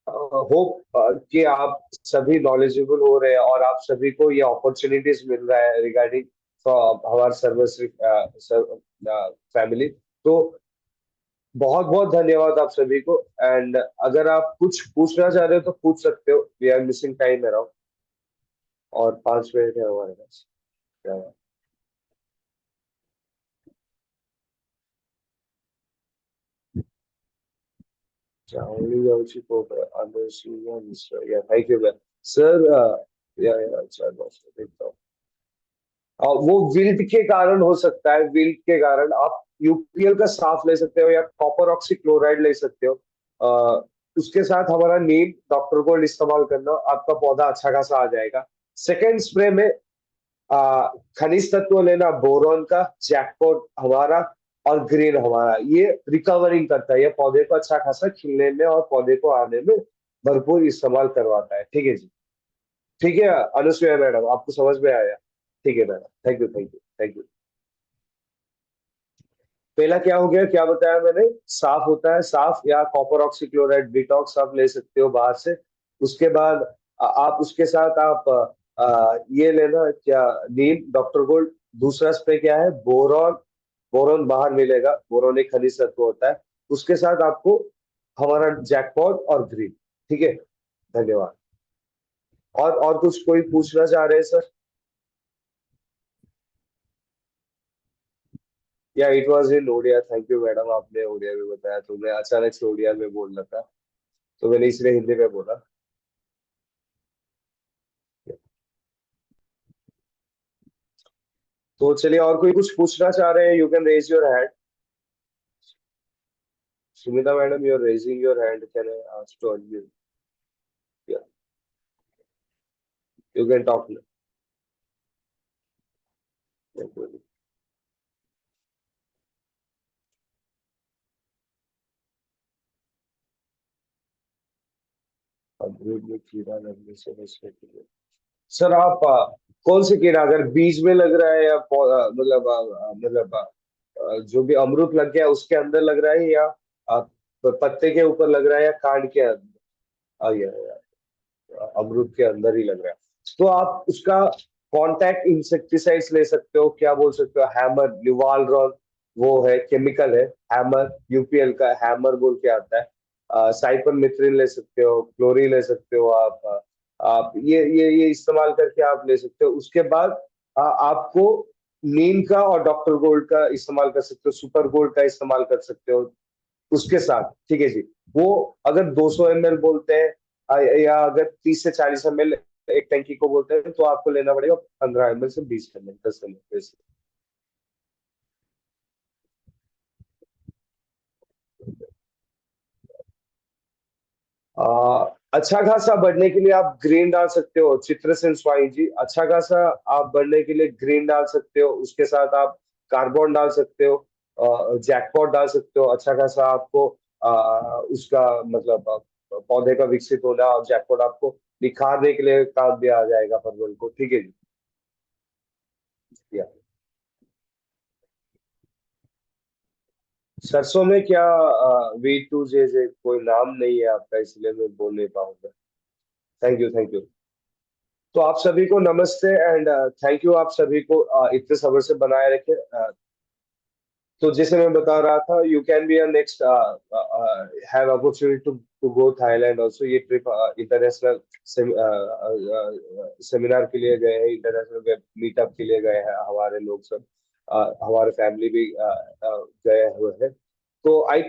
होप कि आप सभी नॉलेजेबल हो रहे हैं, और आप सभी को ये अपॉर्चुनिटीज मिल रहा है रिगार्डिंग हमारे सर्विस फैमिली। तो बहुत बहुत धन्यवाद आप सभी को। एंड अगर आप कुछ पूछना चाह रहे हो तो पूछ सकते हो, we are missing time around, और 5 मिनट है हमारे पास। Only Yoshi Pope, Anderson, Mr. Yeah, thank you, man. Sir, yeah, अच्छा, बस देखता हूँ। वो विल्ट के कारण हो सकता है, विल्ट के कारण आप यूपीएल का साफ ले सकते हो, या कॉपर ऑक्सीक्लोराइड ले सकते हो। उसके साथ हमारा नीम डॉक्टर गोल्ड इस्तेमाल करना, आपका पौधा अच्छा खासा आ जाएगा। सेकेंड स्प्रे में खनिज तत्व लेना बोरॉन का, जैकपॉट हमारा और ग्रीन हमारा, ये रिकवरिंग करता है, ये पौधे को अच्छा खासा खिलने में और पौधे को आने में भरपूर इस्तेमाल करवाता है। ठीक है जी। ठीक है अनुसुईया मैडम, आपको समझ में आया? ठीक है madam, thank you thank you thank you. पहला क्या हो गया, क्या बताया मैंने? साफ होता है, साफ या कॉपर ऑक्सीक्लोराइड डिटॉक्स आप ले सकते हो बाहर से। उसके बाद आप उसके साथ आप ये लेना क्या, नीम, डॉक्टर गोल्ड। दूसरा स्प्रे क्या है, बोरॉन। बोरॉन बाहर मिलेगा, बोरॉन एक खनिज तत्व होता है। उसके साथ आपको हमारा जैकपॉट और ग्रीन। ठीक है, धन्यवाद। और कुछ कोई पूछना चाह रहे हैं सर? या it was in Odia, thank you madam, आपने ओडिया में बताया तो मैं अचानक से ओडिया में बोल रहा था, तो मैंने इसलिए हिंदी में बोला। तो चलिए, और कोई कुछ पूछना चाह रहे हैं, you can raise your hand. Sumita madam, you are raising your hand, can I ask to you? You can talk. अमरूद में कीड़ा लगने से बचने के लिए, सर आप कौन से कीड़ा, अगर बीज में लग रहा है या जो भी अमरूद लग गया उसके अंदर लग रहा है, या पत्ते के ऊपर लग रहा है, या कांड के अंदर? अमरूद के अंदर ही लग रहा है, तो आप उसका कॉन्टैक्ट इंसेक्टिसाइड्स ले सकते हो। क्या बोल सकते हो, हैमर, निवालरॉन, वो है केमिकल है। हैमर, यूपीएल का हैमर बोल के आता है। साइपरमेथ्रिन ले सकते हो, क्लोरी ले सकते हो आप ये इस्तेमाल करके आप ले सकते हो। उसके बाद आपको नीम का और डॉक्टर गोल्ड का इस्तेमाल कर सकते हो, सुपर गोल्ड का इस्तेमाल कर सकते हो उसके साथ। ठीक है जी। वो अगर 200 ml बोलते हैं, या अगर 30 से 40 ml एक टंकी को बोलते हैं, तो आपको लेना पड़ेगा 15 ml से 20 ml, 10 ml ऐसे। अच्छा खासा बढ़ने के लिए आप ग्रीन डाल सकते हो, चित्रसेन स्वाई जी। अच्छा खासा आप बढ़ने के लिए ग्रीन डाल सकते हो, उसके साथ आप कार्बन डाल सकते हो, जैकपॉट डाल सकते हो। अच्छा खासा आपको उसका मतलब पौधे का विकसित होना, और जैकपॉट आपको निखारने के लिए काम भी आ जाएगा परवल को। ठीक है जी। या सरसों में क्या, V2 जे कोई नाम नहीं है आपका, इसलिए मैं बोल नहीं पाऊंगा। Thank you thank you. तो आप सभी को नमस्ते एंड थैंक यू, आप सभी को इतने सब्र से बनाए रखे। तो जैसे मैं बता रहा था, you can be a next have opportunity to go Thailand also. ये ट्रिप इंटरनेशनल सेमिनार के लिए गए हैं, इंटरनेशनल मीटअप के लिए गए हैं हमारे लोग सब। हमारे फैमिली भी गए हुए हैं। तो आई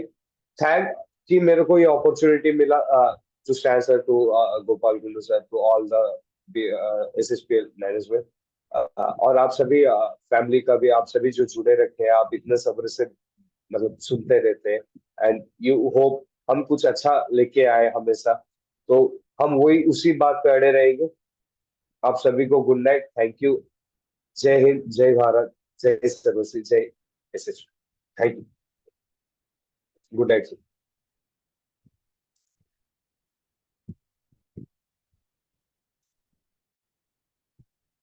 थैंक कि मेरे को ये अपॉर्चुनिटी मिला to stand sir, to Gopal Gundu sir, to all the SSPL management. और आप सभी फैमिली का भी, आप सभी जो जुड़े रखे हैं, आप इतने सब्र से मतलब सुनते रहते हैं, एंड यू होप हम कुछ अच्छा लेके आए हमेशा। तो हम वही उसी बात पे अड़े रहेंगे। आप सभी को गुड नाइट, थैंक यू। जय हिंद, जय भारत, जय सर्वश्री, जय S S. Thank you. Good night.